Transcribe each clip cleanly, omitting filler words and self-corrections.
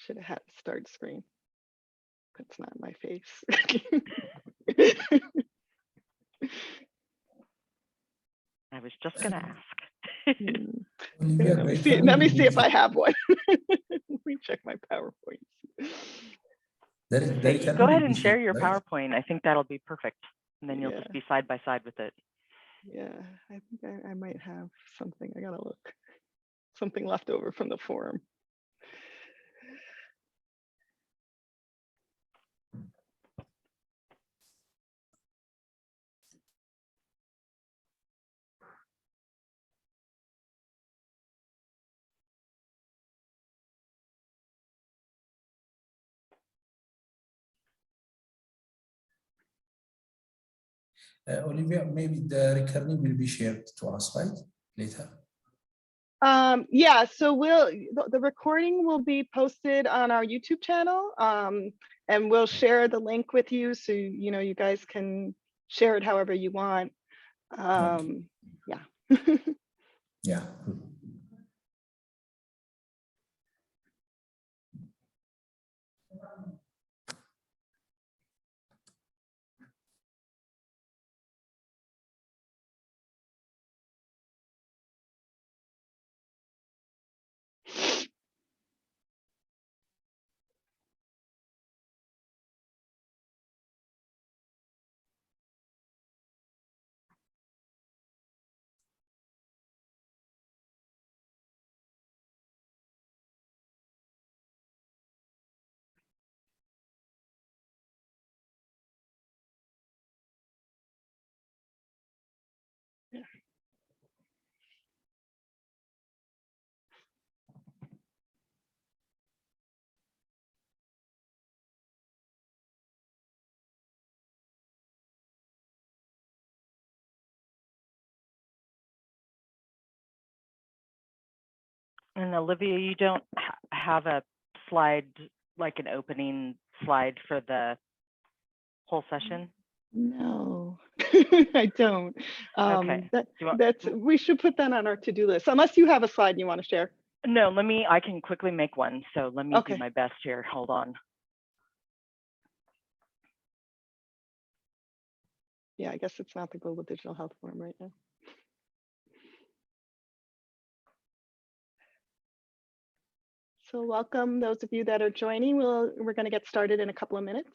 should have had a start screen. That's not my face. I was just going to ask. Let me see if I have one. Let me check my PowerPoint. Okay, go ahead and share your PowerPoint. I think that'll be perfect. And then you'll just be side by side with it. Yeah, I think I might have something. I gotta look. Something left over from the forum. Olivia, maybe the recording will be shared to us, right? Later. Yeah, so the recording will be posted on our YouTube channel, and we'll share the link with you, so you guys can share it however you want. Yeah. Yeah. And Olivia, you don't have a slide, like an opening slide for the whole session? No, I don't. Okay. We should put that on our to-do list, unless you have a slide you want to share. No, I can quickly make one. So let me do my best here. Hold on. Yeah, I guess it's not the Global Digital Health Forum right now. So welcome those of you that are joining. We're going to get started in a couple of minutes.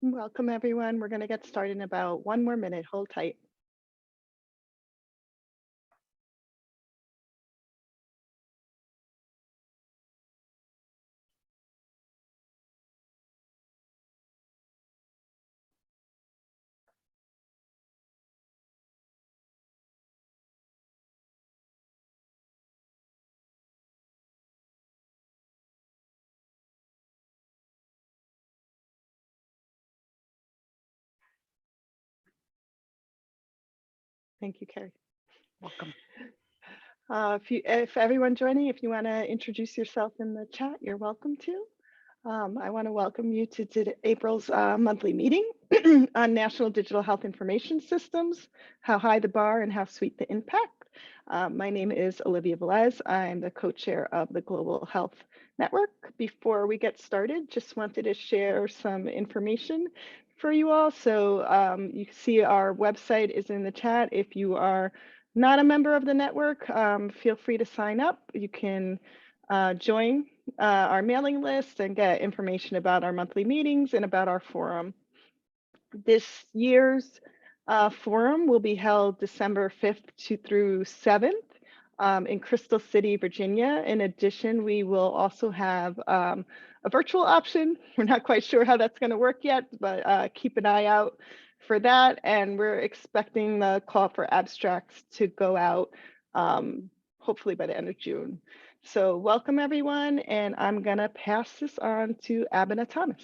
Welcome, everyone. We're going to get started in about 1 more minute. Hold tight. Thank you, Carrie. Welcome. If everyone joining, if you want to introduce yourself in the chat, you're welcome to. I want to welcome you to April's monthly meeting on National Digital Health Information Systems, how high the bar and how sweet the impact. My name is Olivia Velez. I'm the co-chair of the Global Health Network. Before we get started, just wanted to share some information for you all. So you can see our website is in the chat. If you are not a member of the network, feel free to sign up. You can join our mailing list and get information about our monthly meetings and about our forum. This year's forum will be held December 5th through 7th in Crystal City, Virginia. In addition, we will also have a virtual option. We're not quite sure how that's going to work yet, but keep an eye out for that. And we're expecting the call for abstracts to go out hopefully by the end of June. So welcome everyone, and I'm gonna pass this on to Abena Thomas.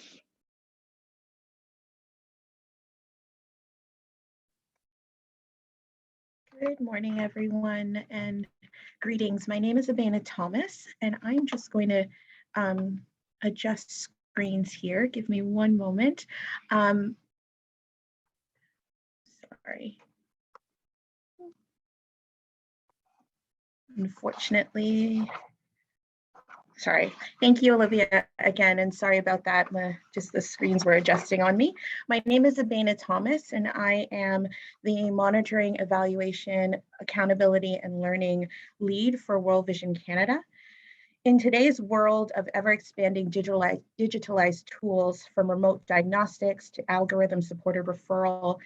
Good morning, everyone, and greetings. My name is Abena Thomas, and I'm just going to adjust screens here. Give me one moment. Sorry. Unfortunately, sorry. Thank you, Olivia, again, and sorry about that. Just the screens were adjusting on me. My name is Abena Thomas, and I am the Monitoring, Evaluation, Accountability, and Learning Lead for World Vision Canada. In today's world of ever-expanding digitalized tools, from remote diagnostics to algorithm-supported referral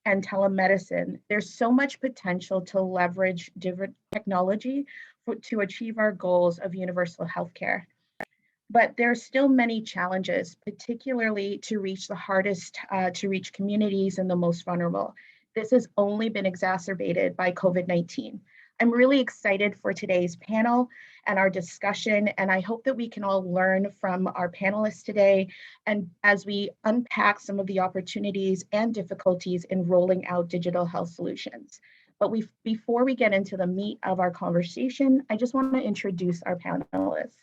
and telemedicine, there's so much potential to leverage different technology to achieve our goals of universal healthcare. But there's still many challenges, particularly to reach the hardest to reach communities and the most vulnerable. This has only been exacerbated by COVID-19. I'm really excited for today's panel and our discussion, and I hope that we can all learn from our panelists today, and as we unpack some of the opportunities and difficulties in rolling out digital health solutions. But before we get into the meat of our conversation, I just want to introduce our panelists.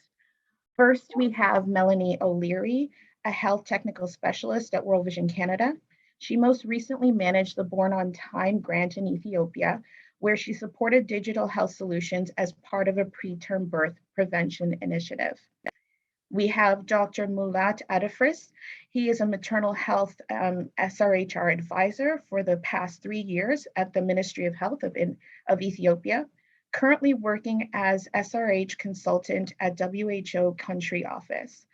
First, we have Melanie O'Leary, a health technical specialist at World Vision Canada. She most recently managed the Born on Time grant in Ethiopia, where she supported digital health solutions as part of a preterm birth prevention initiative. We have Dr. Mulat Adefris. He is a maternal health SRHR advisor for the past 3 years at the Ministry of Health of Ethiopia, currently working as SRH consultant at WHO country office.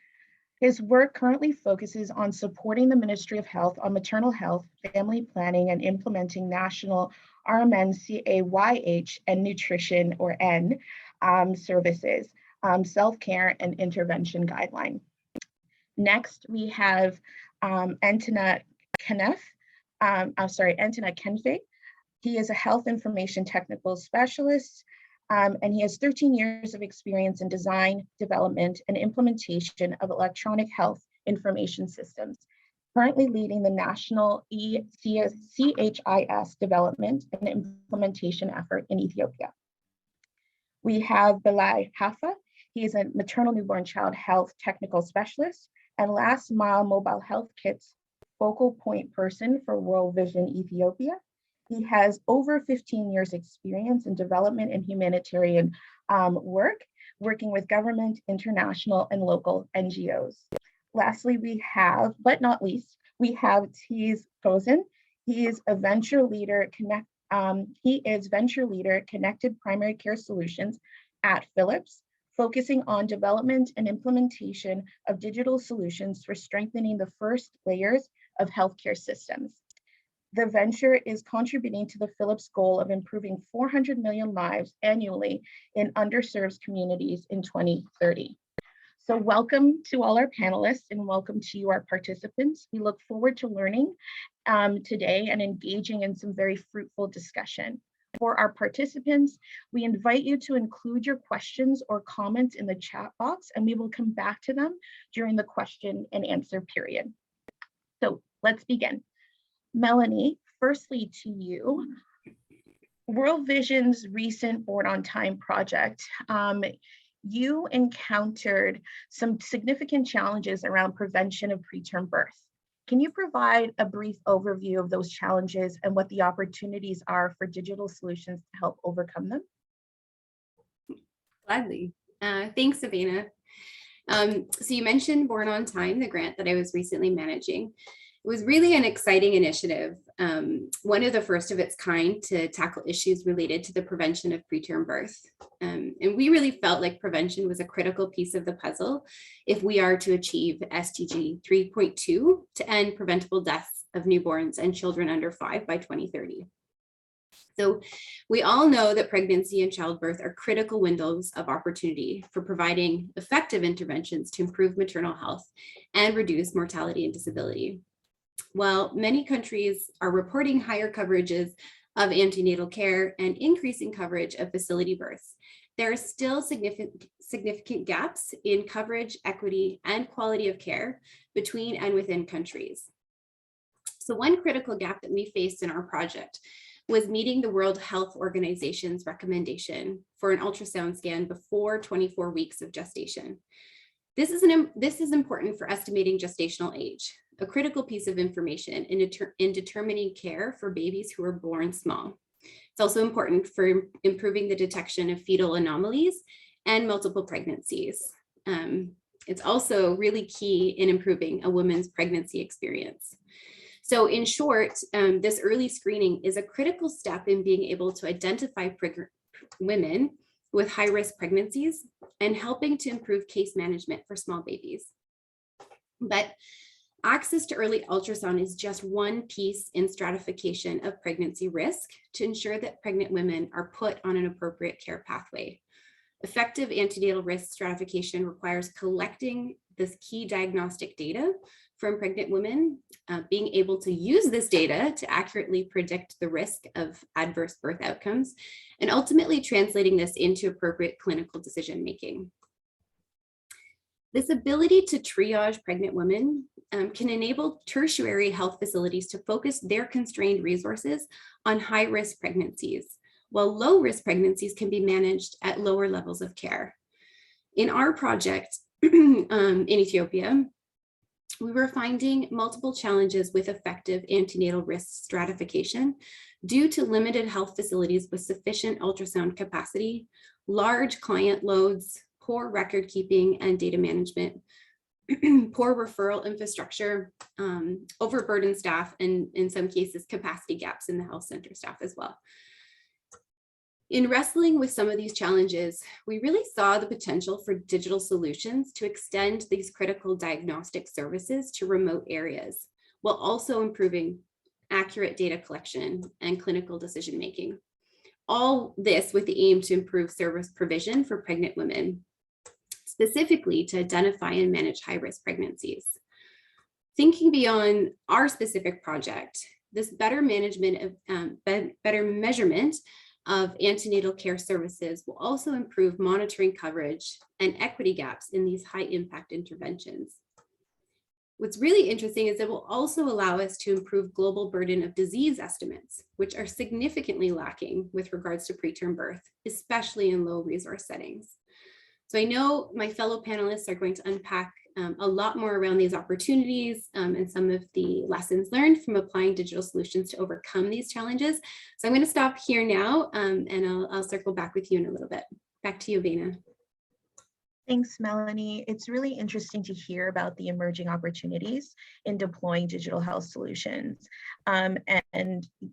His work currently focuses on supporting the Ministry of Health on maternal health, family planning, and implementing national RMNCAYH and nutrition, or N, services, self-care and intervention guideline. Next, we have Antena Kenfe. He is a health information technical specialist, and he has 13 years of experience in design, development, and implementation of electronic health information systems, currently leading the national CHIS development and implementation effort in Ethiopia. We have Belay Hafa. He is a maternal newborn child health technical specialist and last mile mobile health kits focal point person for World Vision Ethiopia. He has over 15 years experience in development and humanitarian work, working with government, international, and local NGOs. Lastly, we have, but not least, we have Tees Kozen. He is a venture leader, Connected Primary Care Solutions at Philips, focusing on development and implementation of digital solutions for strengthening the first layers of healthcare systems. The venture is contributing to the Philips goal of improving 400 million lives annually in underserved communities in 2030. So welcome to all our panelists and welcome to you, our participants. We look forward to learning today and engaging in some very fruitful discussion. For our participants, we invite you to include your questions or comments in the chat box, and we will come back to them during the question and answer period. So let's begin. Melanie, firstly to you, World Vision's recent Born on Time project, you encountered some significant challenges around prevention of preterm birth. Can you provide a brief overview of those challenges and what the opportunities are for digital solutions to help overcome them? Gladly. Thanks, Sabina. So you mentioned Born on Time, the grant that I was recently managing. It was really an exciting initiative, one of the first of its kind to tackle issues related to the prevention of preterm birth. And we really felt like prevention was a critical piece of the puzzle if we are to achieve SDG 3.2 to end preventable deaths of newborns and children under 5 by 2030. So we all know that pregnancy and childbirth are critical windows of opportunity for providing effective interventions to improve maternal health and reduce mortality and disability. While many countries are reporting higher coverages of antenatal care and increasing coverage of facility births, there are still significant gaps in coverage, equity, and quality of care between and within countries. So one critical gap that we faced in our project was meeting the World Health Organization's recommendation for an ultrasound scan before 24 weeks of gestation. This is important for estimating gestational age, a critical piece of information in determining care for babies who are born small. It's also important for improving the detection of fetal anomalies and multiple pregnancies. It's also really key in improving a woman's pregnancy experience. So in short, this early screening is a critical step in being able to identify women with high-risk pregnancies and helping to improve case management for small babies. But access to early ultrasound is just one piece in stratification of pregnancy risk to ensure that pregnant women are put on an appropriate care pathway. Effective antenatal risk stratification requires collecting this key diagnostic data from pregnant women, being able to use this data to accurately predict the risk of adverse birth outcomes, and ultimately translating this into appropriate clinical decision-making. This ability to triage pregnant women can enable tertiary health facilities to focus their constrained resources on high-risk pregnancies, while low-risk pregnancies can be managed at lower levels of care. In our project in Ethiopia, we were finding multiple challenges with effective antenatal risk stratification due to limited health facilities with sufficient ultrasound capacity, large client loads, poor record keeping and data management, poor referral infrastructure, overburdened staff, and in some cases, capacity gaps in the health center staff as well. In wrestling with some of these challenges, we really saw the potential for digital solutions to extend these critical diagnostic services to remote areas, while also improving accurate data collection and clinical decision-making. All this with the aim to improve service provision for pregnant women, specifically to identify and manage high-risk pregnancies. Thinking beyond our specific project, this better measurement of antenatal care services will also improve monitoring coverage and equity gaps in these high impact interventions. What's really interesting is it will also allow us to improve global burden of disease estimates, which are significantly lacking with regards to preterm birth, especially in low resource settings. So I know my fellow panelists are going to unpack a lot more around these opportunities and some of the lessons learned from applying digital solutions to overcome these challenges. So I'm going to stop here now and I'll circle back with you in a little bit. Back to you, Bena. Thanks, Melanie. It's really interesting to hear about the emerging opportunities in deploying digital health solutions and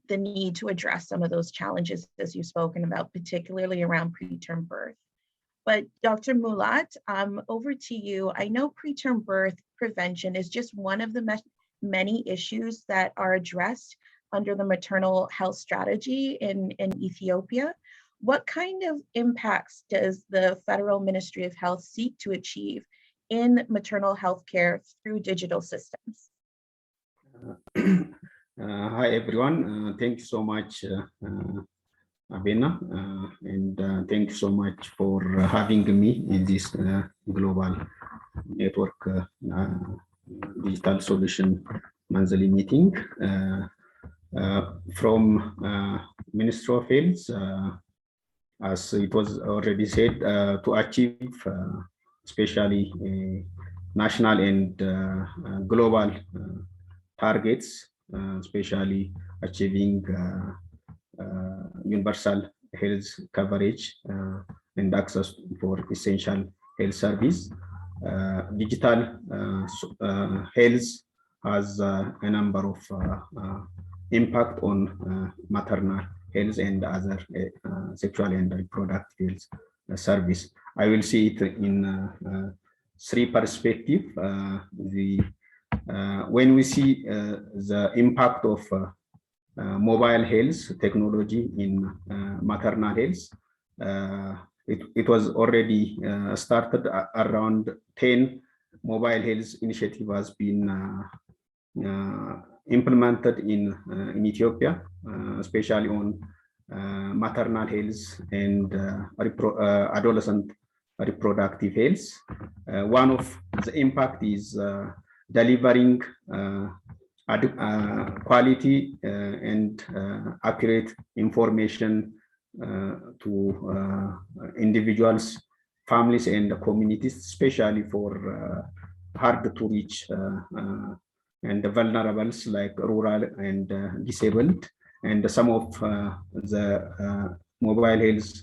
the need to address some of those challenges as you've spoken about, particularly around preterm birth. But Dr. Mulat, over to you. I know preterm birth prevention is just one of the many issues that are addressed under the maternal health strategy in Ethiopia. What kind of impacts does the Federal Ministry of Health seek to achieve in maternal health care through digital systems? Hi, everyone. Thank you so much, Abena, and thank you so much for having me in this global network digital solution monthly meeting. from Ministry of Health, as it was already said, to achieve especially national and global targets, especially achieving universal health coverage and access for essential health service. Digital health has a number of impact on maternal health and other sexual and reproductive health service. I will see it in three perspectives. When we see the impact of mobile health technology in maternal health, it was already started around 10 mobile health initiative has been implemented in Ethiopia, especially on maternal health and adolescent reproductive health. One of the impact is delivering quality and accurate information to individuals, families, and communities, especially for hard to reach and vulnerables like rural and disabled. And some of the mobile health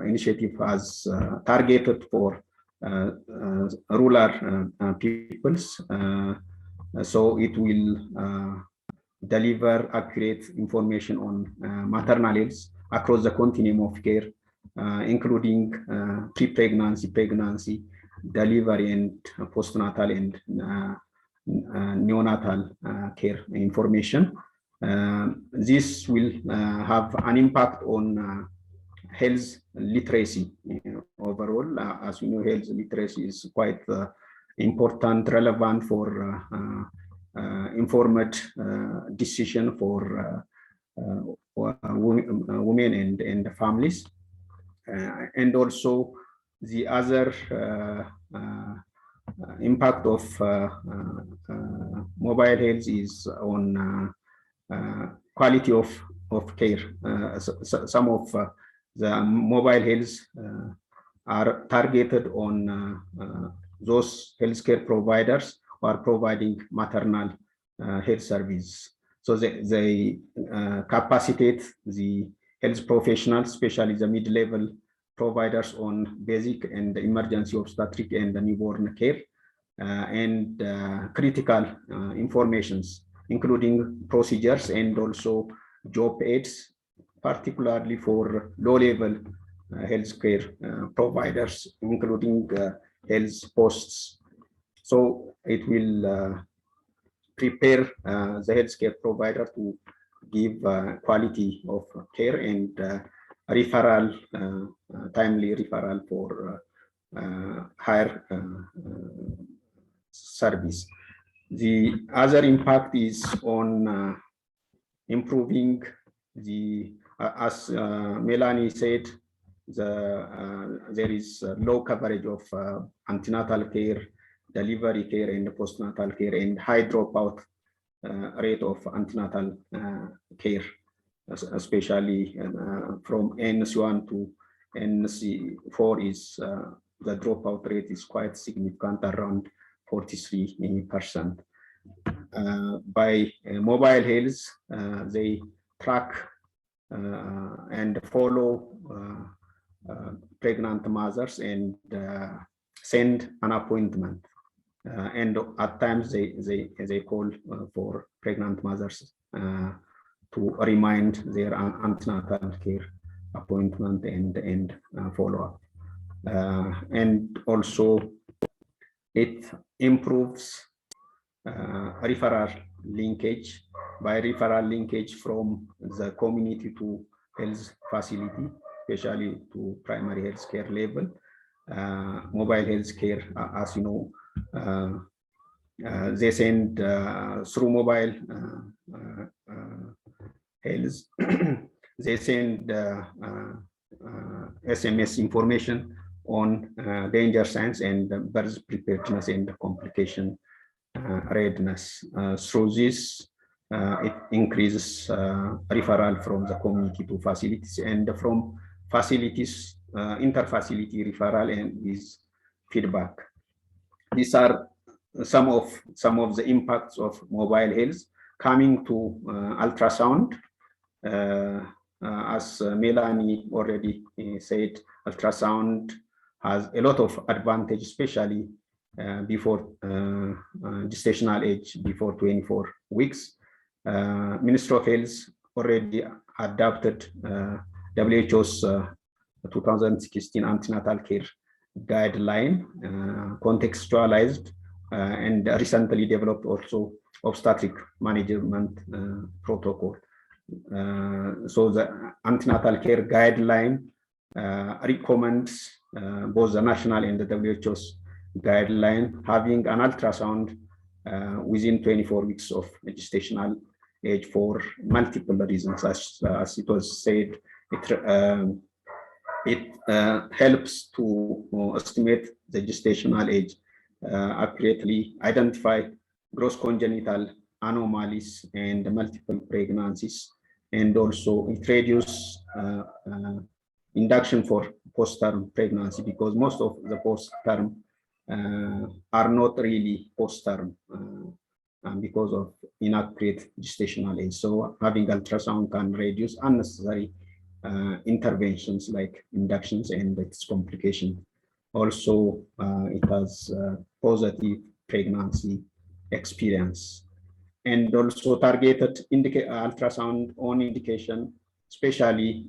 initiative has targeted for rural peoples. So it will deliver accurate information on maternal health across the continuum of care, including pre-pregnancy, pregnancy, delivery, and postnatal and neonatal care information. This will have an impact on health literacy overall. As we know, health literacy is quite important, relevant for informed decision for women and families. And also the other impact of mobile health is on quality of care. Some of the mobile health are targeted on those healthcare providers who are providing maternal health service. So they capacitate the health professionals, especially the mid-level providers, on basic and emergency obstetric and newborn care and critical informations, including procedures and also job aids, particularly for low-level healthcare providers, including health posts. So it will prepare the healthcare provider to give quality of care and referral, timely referral for higher service. The other impact is on improving the, as Melanie said, there is low coverage of antenatal care, delivery care, and postnatal care, and high dropout rate of antenatal care, especially from NC1 to NC4 is the dropout rate is quite significant, around 43%. By mobile health, they track and follow pregnant mothers and send an appointment. And at times they call for pregnant mothers to remind their antenatal care appointment and follow-up. And also it improves referral linkage, by referral linkage from the community to health facility, especially to primary health care level. Mobile health care, as you know, they send through mobile health, they send SMS information on danger signs and birth preparedness and complication readiness. Through this, it increases referral from the community to facilities, and from facilities, inter-facility referral and with feedback. These are some of the impacts of mobile health. Coming to ultrasound, as Melanie already said, ultrasound has a lot of advantage, especially before gestational age, before 24 weeks. Ministry of Health already adopted WHO's 2016 antenatal care guideline, contextualized and recently developed also obstetric management protocol. So the antenatal care guideline recommends both the national and the WHO's guideline having an ultrasound within 24 weeks of gestational age for multiple reasons. As it was said, it helps to estimate the gestational age, accurately identify gross congenital anomalies and multiple pregnancies, and also it reduces induction for post-term pregnancy, because most of the post-term are not really post-term because of inaccurate gestational age. So having ultrasound can reduce unnecessary interventions like inductions and its complication. Also, it has positive pregnancy experience, and also targeted ultrasound on indication, especially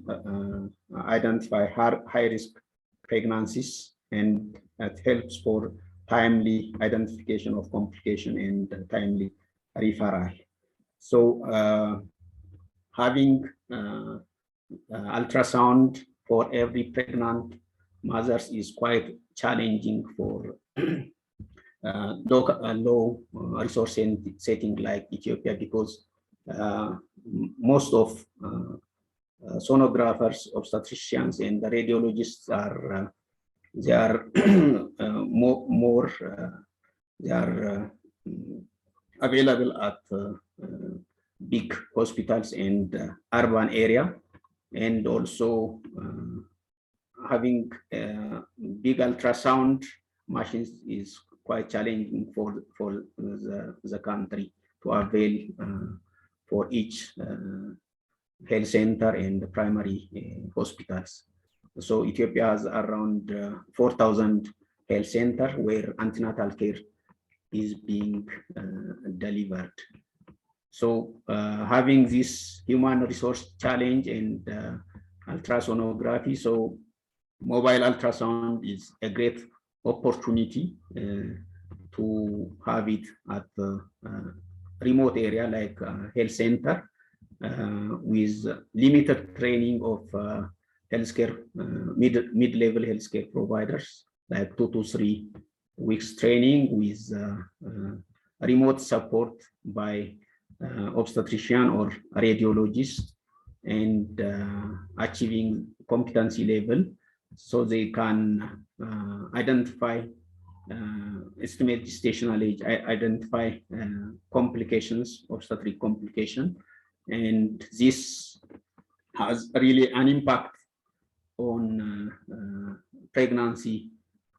identify high-risk pregnancies, and it helps for timely identification of complication and timely referral. So having ultrasound for every pregnant mothers is quite challenging for low resource setting like Ethiopia, because most of sonographers, obstetricians, and the radiologists are they are they are available at big hospitals and urban area, and also having big ultrasound machines is quite challenging for the country to avail for each health center and primary hospitals. So Ethiopia has around 4,000 health centers where antenatal care is being delivered. So having this human resource challenge and ultrasonography, so mobile ultrasound is a great opportunity to have it at the remote area like health center with limited training of healthcare, mid-level healthcare providers, like 2 to 3 weeks training with remote support by obstetrician or radiologist, and achieving competency level so they can identify, estimate gestational age, identify complications, obstetric complication, and this has really an impact on pregnancy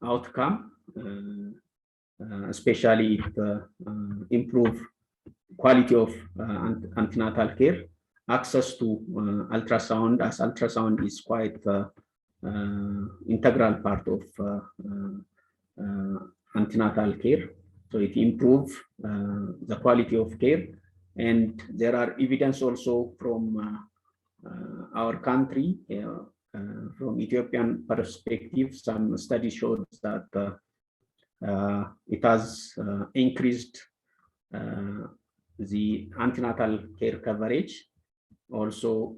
outcome, especially if improve quality of antenatal care, access to ultrasound, as ultrasound is quite integral part of antenatal care. So it improves the quality of care, and there are evidence also from our country, from Ethiopian perspective. Some studies showed that it has increased the antenatal care coverage, also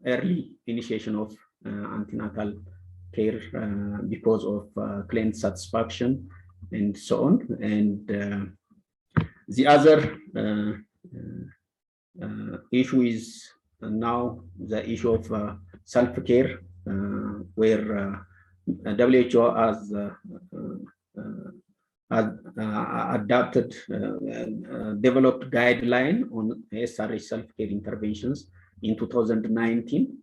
early initiation of antenatal care because of client satisfaction and so on. And the other issue is now the issue of self-care, where WHO has developed guideline on SRH self-care interventions in 2019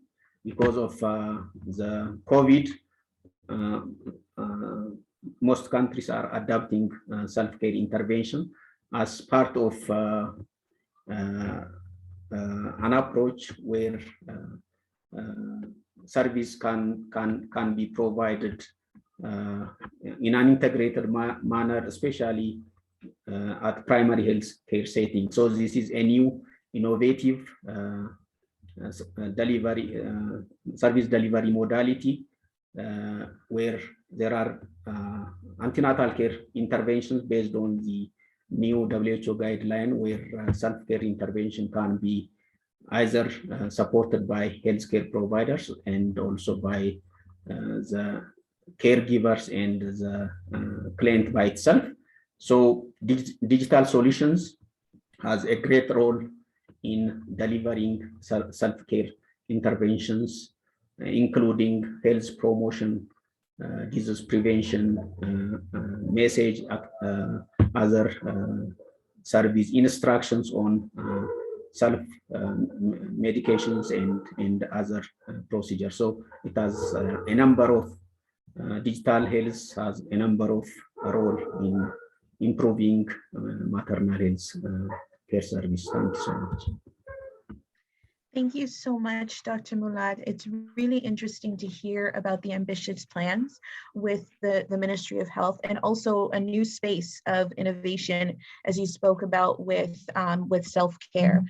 because of the COVID. Most countries are adopting self-care intervention as part of an approach where service can be provided in an integrated manner, especially at primary health care setting. So this is a new innovative service delivery modality where there are antenatal care interventions based on the new WHO guideline, where self-care intervention can be either supported by healthcare providers and also by the caregivers and the client by itself. So digital solutions has a great role in delivering self-care interventions, including health promotion, disease prevention, message, other service instructions on self medications and other procedures. So it has a number of digital health has a number of role in improving maternal health care service. Thank you so much. Thank you so much, Dr. Mulad. It's really interesting to hear about the ambitious plans with the Ministry of Health, and also a new space of innovation, as you spoke about with self-care.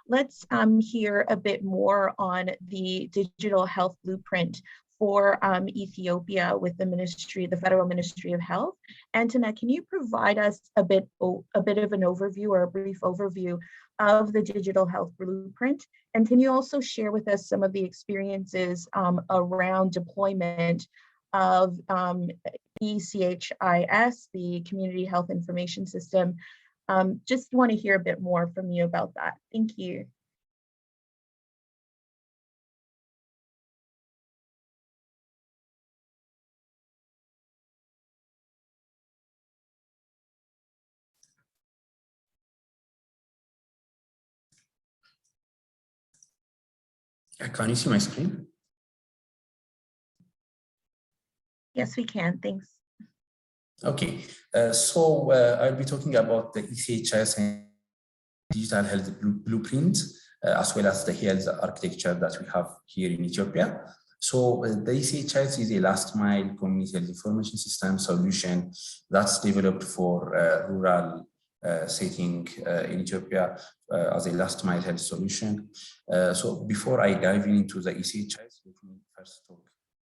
Let's hear a bit more on the digital health blueprint for Ethiopia with the Federal Ministry of Health. Antena, can you provide us a bit of an overview or a brief overview of the digital health blueprint? And can you also share with us some of the experiences around deployment of ECHIS, the Community Health Information System? Just want to hear a bit more from you about that. Thank you. Can you see my screen? Yes, we can. Thanks. Okay, so I'll be talking about the ECHIS and digital health blueprint, as well as the health architecture that we have here in Ethiopia. So the ECHIS is a last mile community health information system solution that's developed for rural setting in Ethiopia as a last mile health solution. So before I dive into the ECHIS, let me first talk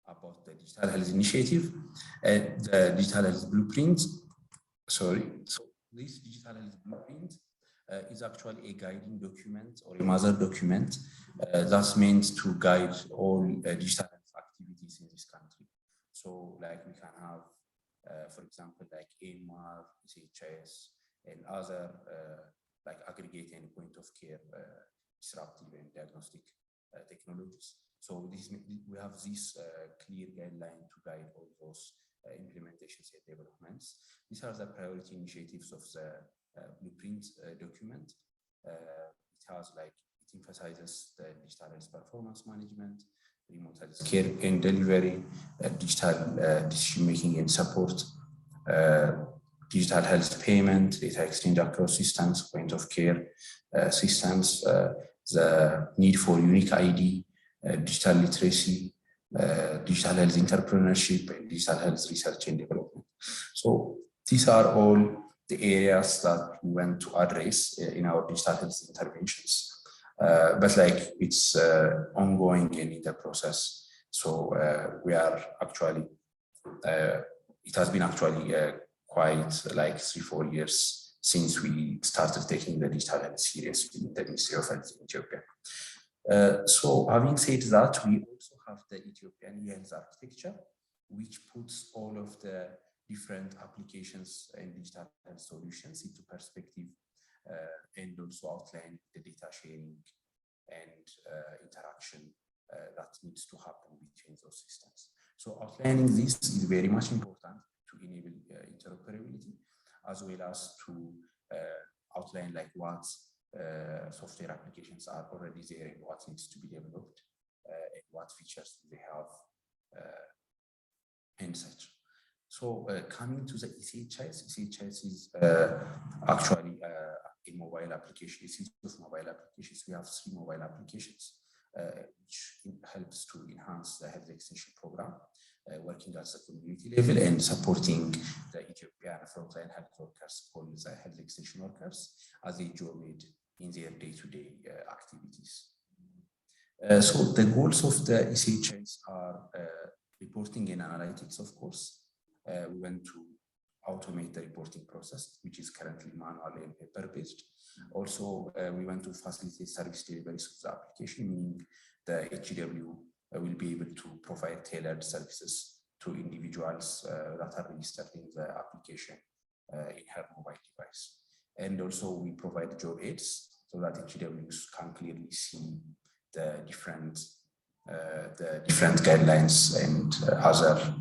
about the digital health initiative, the digital health blueprint. Sorry, so this digital health blueprint is actually a guiding document or a mother document that's meant to guide all digital health activities in this country. So like we can have, for example, like AMR, ECHIS, and other like aggregating point of care, disruptive and diagnostic technologies. So we have this clear guideline to guide all those implementations and developments. These are the priority initiatives of the blueprint document. It emphasizes the digital health performance management, remote health care and delivery, digital decision making and support, digital health payment, data exchange across systems, point of care systems, the need for unique ID, digital literacy, digital health entrepreneurship, and digital health research and development. So these are all the areas that we want to address in our digital health interventions. But like it's ongoing and in the process. So we are actually, it has been actually quite like 3-4 years since we started taking the digital health seriously in the Ministry of Health in Ethiopia. So having said that, we also have the Ethiopian health architecture, which puts all of the different applications and digital health solutions into perspective and also outline the data sharing and interaction that needs to happen between those systems. So outlining this is very much important to enable interoperability. as well as to outline like what software applications are already there and what needs to be developed and what features they have and such. So coming to the ECHS is actually a mobile application. It's of mobile applications. We have 3 mobile applications, which helps to enhance the health extension program, working at the community level and supporting the Ethiopian frontline health workers, called the health extension workers, as a job aid in their day-to-day activities. So the goals of the ECHS are reporting and analytics, of course. We want to automate the reporting process, which is currently manual and paper-based. Also, we want to facilitate service delivery of the application, meaning the HEW will be able to provide tailored services to individuals that are registered in the application in her mobile device. And also, we provide job aids so that HEWs can clearly see the different guidelines and other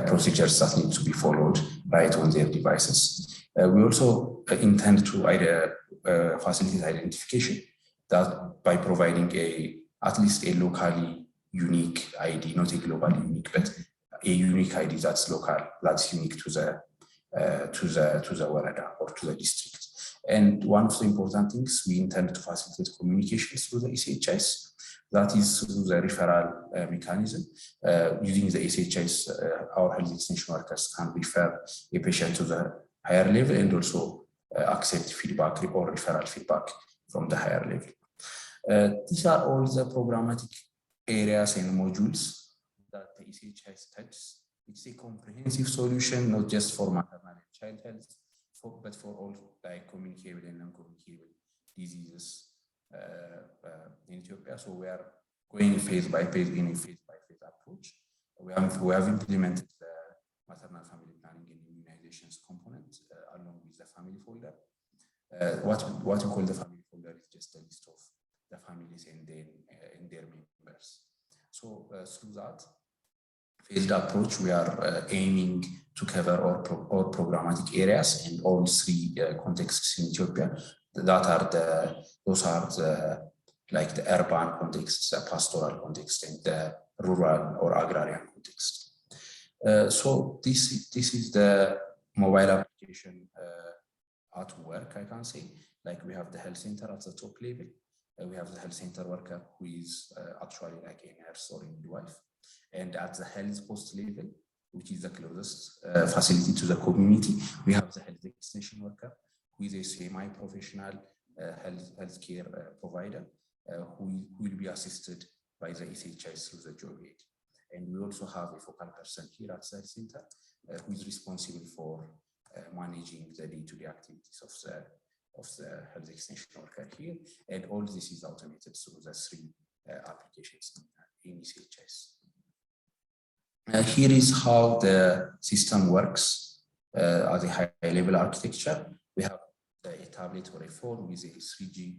procedures that need to be followed right on their devices. We also intend to facilitate identification, that by providing at least a locally unique ID, not a globally unique, but a unique ID that's local, that's unique to the Warada or to the district. And one of the important things, we intend to facilitate communications through the ECHS. That is through the referral mechanism. Using the ECHS, our health extension workers can refer a patient to the higher level and also accept feedback or referral feedback from the higher level. These are all the programmatic areas and modules that the ECHS touches. It's a comprehensive solution, not just for maternal and child health, but for all like communicable and non-communicable diseases in Ethiopia. So we are going phase by phase in a phase-by-phase approach. We have implemented the maternal family planning and immunizations component along with the family folder. What we call the family folder is just a list of the families and their members. So through that phased approach, we are aiming to cover all programmatic areas and all 3 contexts in Ethiopia. Those are the urban context, the pastoral context, and the rural or agrarian context. So this is the mobile application at work, I can say. Like we have the health center at the top level. We have the health center worker who is actually like a nurse or a midwife. And at the health post level, which is the closest facility to the community, we have the health extension worker, who is a semi-professional healthcare provider who will be assisted by the ECHS through the job aid. And we also have a focal person here at the health center who is responsible for managing the day-to-day activities of the health extension worker here. And all this is automated through the 3 applications in ECHS. Here is how the system works as a high-level architecture. We have a tablet or a phone with a 3G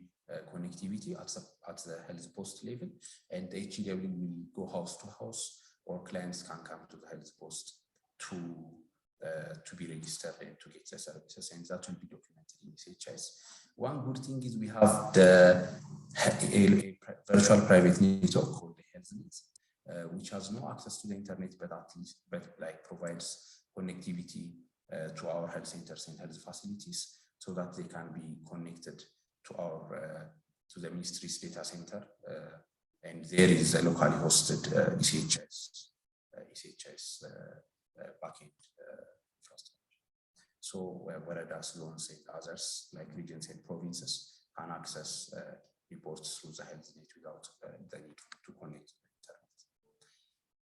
connectivity at the health post level, and the HEW will go house to house, or clients can come to the health post to be registered and to get the services, and that will be documented in ECHS. One good thing is we have a virtual private network called the HealthNet, which has no access to the internet, but provides connectivity to our health centers and health facilities, so that they can be connected to the ministry's data center, and there is a locally hosted ECHS backend infrastructure. So Warada, zones and others like regions and provinces can access reports through the HealthNet without the need to connect to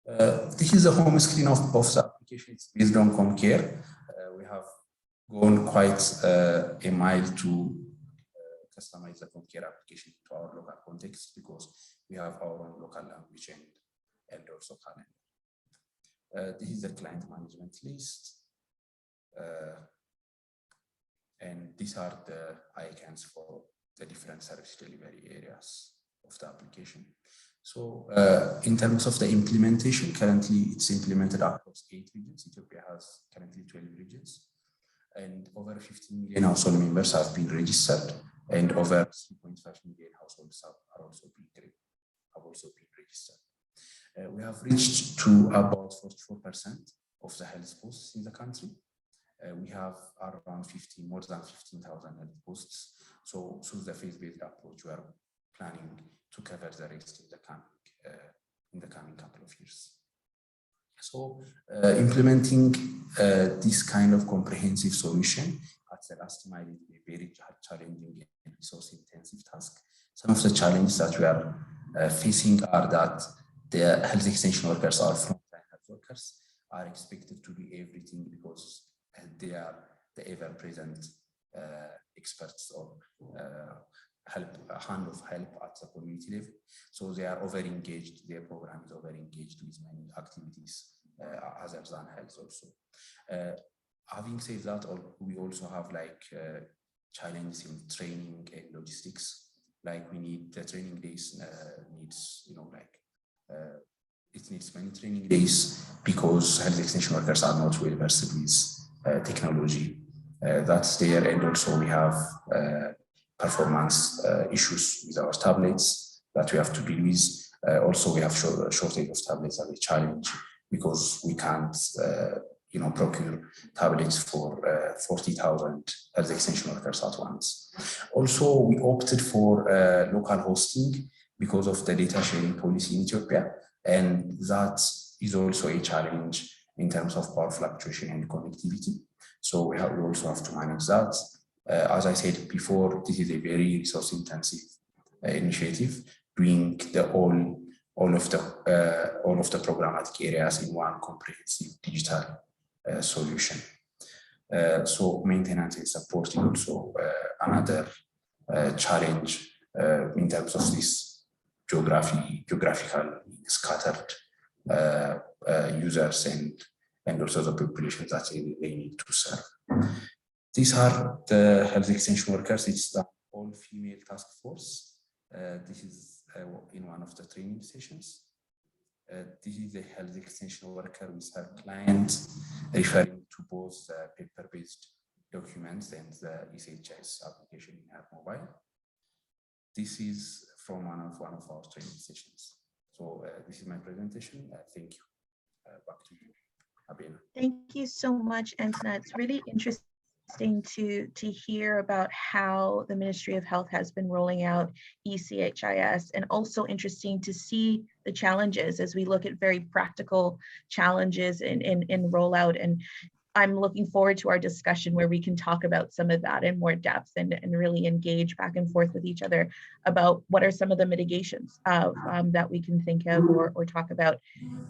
the internet. This is the home screen of the application. It's based on ComCare. We have gone quite a mile to customize the ComCare application to our local context, because we have our own local language and also calendar. This is the client management list. And these are the icons for the different service delivery areas of the application. So in terms of the implementation, currently it's implemented across 8 regions. Ethiopia has currently 12 regions. and over 15 million household members have been registered, and over 3.5 million households have also been registered. We have reached to about 44% of the health posts in the country. We have around more than 15,000 health posts. So the phase-based approach, we are planning to cover the rest in the coming couple of years. So implementing this kind of comprehensive solution at the last mile is a very challenging and resource-intensive task. Some of the challenges that we are facing are that the health extension workers or frontline health workers are expected to do everything because they are the ever-present experts or hand of help at the community level. So they are over-engaged, their program is over-engaged with many activities other than health also. Having said that, we also have like challenges in training and logistics. Like we need the training days needs, it needs many training days because health extension workers are not well versed with technology that's there, and also we have performance issues with our tablets that we have to deal with. Also, we have shortage of tablets as a challenge because we can't, procure tablets for 40,000 health extension workers at once. Also, we opted for local hosting because of the data sharing policy in Ethiopia, and that is also a challenge in terms of power fluctuation and connectivity. So we also have to manage that. As I said before, this is a very resource-intensive initiative, doing all of the programmatic areas in one comprehensive digital solution. So maintenance and supporting also another challenge in terms of this geographical scattered users and also the populations that they need to serve. These are the health extension workers. It's the all-female task force. This is in one of the training sessions. This is a health extension worker with her client, referring to both the paper-based documents and the ECHS application in her mobile. This is from one of our training sessions. So this is my presentation. Thank you. Back to you, Abena. Thank you so much, Antenatal. It's really interesting to hear about how the Ministry of Health has been rolling out ECHIS, and also interesting to see the challenges as we look at very practical challenges in rollout. And I'm looking forward to our discussion where we can talk about some of that in more depth and really engage back and forth with each other about what are some of the mitigations that we can think of or talk about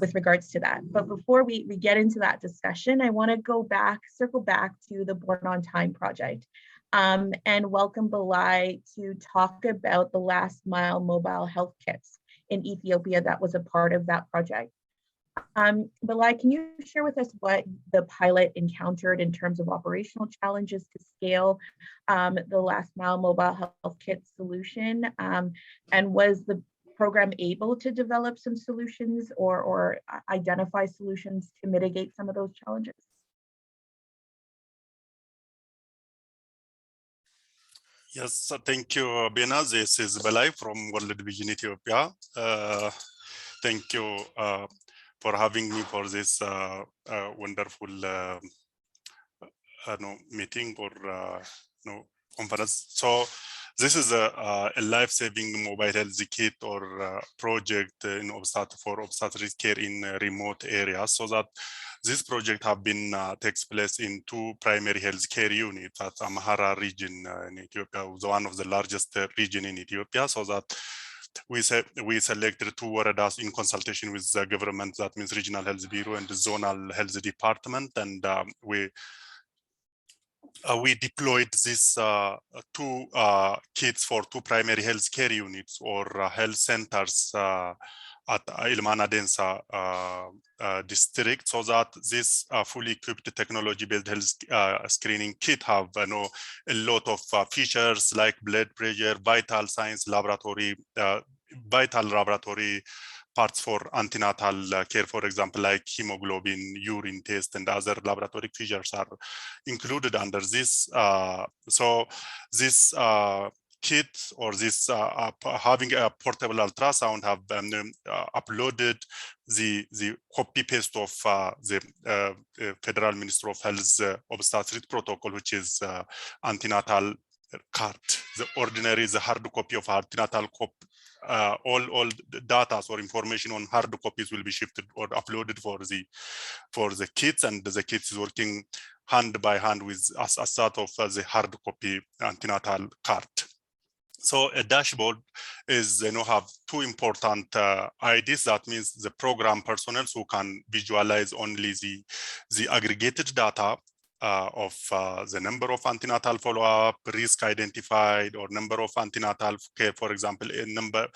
with regards to that. But before we get into that discussion, I want to circle back to the Born on Time project and welcome Balai to talk about the last mile mobile health kits in Ethiopia that was a part of that project. Balai, can you share with us what the pilot encountered in terms of operational challenges to scale the last mile mobile health kit solution? And was the program able to develop some solutions or identify solutions to mitigate some of those challenges? Yes, thank you, Bina. This is Balai from World Vision Ethiopia. Thank you for having me for this wonderful meeting or conference. So this is a life-saving mobile health kit or project for obstetric care in remote areas. So that this project have been takes place in 2 primary health care units at Amhara region in Ethiopia, one of the largest region in Ethiopia. So that we selected 2 waradas in consultation with the government, that means Regional Health Bureau and the Zonal Health Department, and we deployed these 2 kits for 2 primary health care units or health centers at Ilmana Densa district, so that this fully equipped technology-based health screening kit have a lot of features like blood pressure, vital signs, vital laboratory parts for antenatal care, for example, like hemoglobin, urine test, and other laboratory features are included under this. So this kit or this having a portable ultrasound have uploaded the copy paste of the Federal Ministry of Health obstetrics protocol, which is antenatal card. The ordinary is a hard copy of antenatal copy. All the data or information on hard copies will be shifted or uploaded for the kits, and the kits is working hand by hand with a set of the hard copy antenatal card. So a dashboard is, have two important IDs. That means the program personnel who can visualize only the aggregated data of the number of antenatal follow-up, risk identified, or number of antenatal care, for example, in number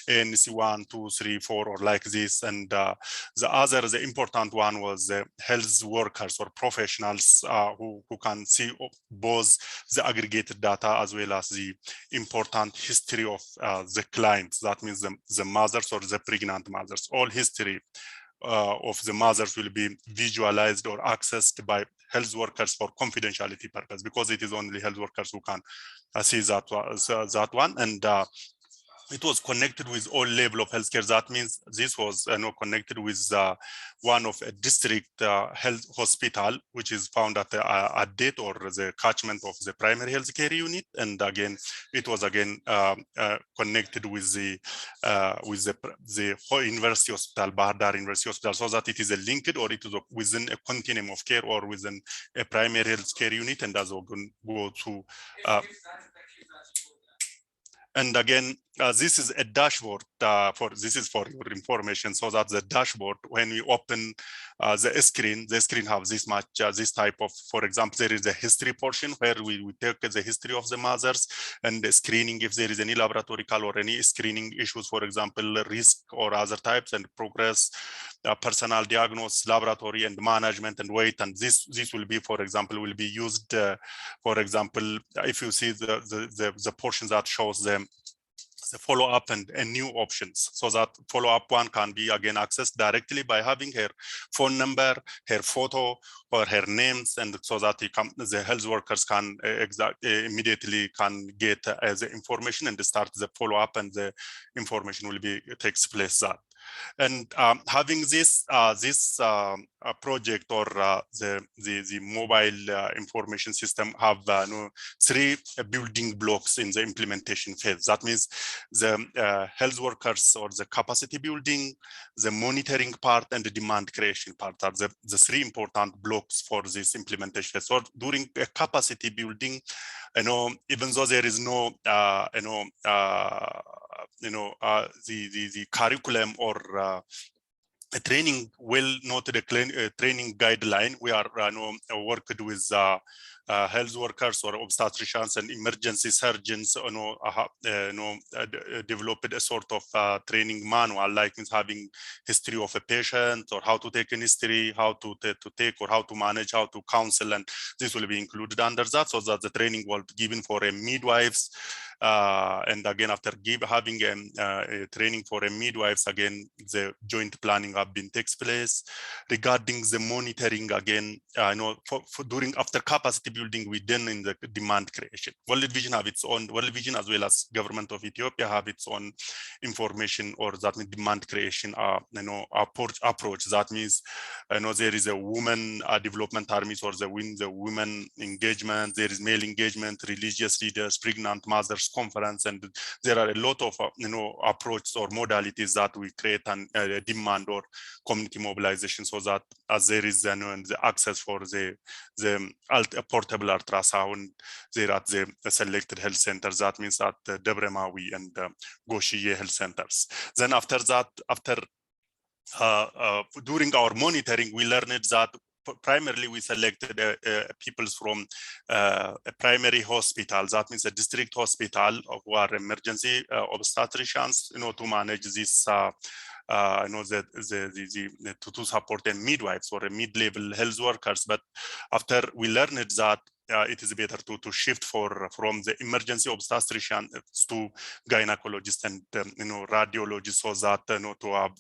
ANC1, 2, 3, 4, or like this. And the important one was the health workers or professionals who can see both the aggregated data as well as the important history of the clients. That means the mothers or the pregnant mothers. All history of the mothers will be visualized or accessed by health workers for confidentiality purpose, because it is only health workers who can see that one. And it was connected with all level of healthcare. That means this was connected with one of a district health hospital, which is found at a date or the catchment of the primary health care unit. And again, it was connected with the whole university hospital, Bahar Dar University Hospital, so that it is a linked or it is within a continuum of care or within a primary health care unit, and as we go to. And again, this is a dashboard this is for your information, so that the dashboard, when we open the screen have this type of, for example, there is a history portion where we take the history of the mothers and the screening if there is any laboratorical or any screening issues, for example, risk or other types, and progress, personal diagnosis, laboratory and management and weight. And this will be, for example, will be used, for example, if you see the portion that shows them the follow-up and new options, so that follow-up one can be again accessed directly by having her phone number, her photo, or her names, and so that the health workers can immediately can get the information and start the follow-up, and the information will be takes place that. And having this project or the mobile information system have three building blocks in the implementation phase. That means the health workers or the capacity building, the monitoring part, and the demand creation part are the three important blocks for this implementation. So during a capacity building, even though there is no the curriculum or a training well-noted training guideline, we are worked with health workers or obstetricians and emergency surgeons, developed a sort of training manual, like having history of a patient, or how to take an history, how to take or how to manage, how to counsel, and this will be included under that, so that the training will be given for a midwives. And again, after having a training for a midwives, again, the joint planning have been takes place. Regarding the monitoring, again, during after capacity building, we then in the demand creation. World Vision have its own, World Vision as well as government of Ethiopia have its own information, or that means demand creation approach. That means there is a woman development armies, or the women engagement, there is male engagement, religious leaders, pregnant mothers conference, and there are a lot of approaches or modalities that we create and demand or community mobilization, so that as there is the access for the portable ultrasound there at the selected health centers. That means at Debre Mawi and Goshiye health centers. Then after that, during our monitoring, we learned that primarily we selected people from a primary hospital, that means a district hospital, who are emergency obstetricians, to manage this, to support the midwives or mid-level health workers. But after we learned that it is better to shift from the emergency obstetrician to gynecologist and radiologist, so that to have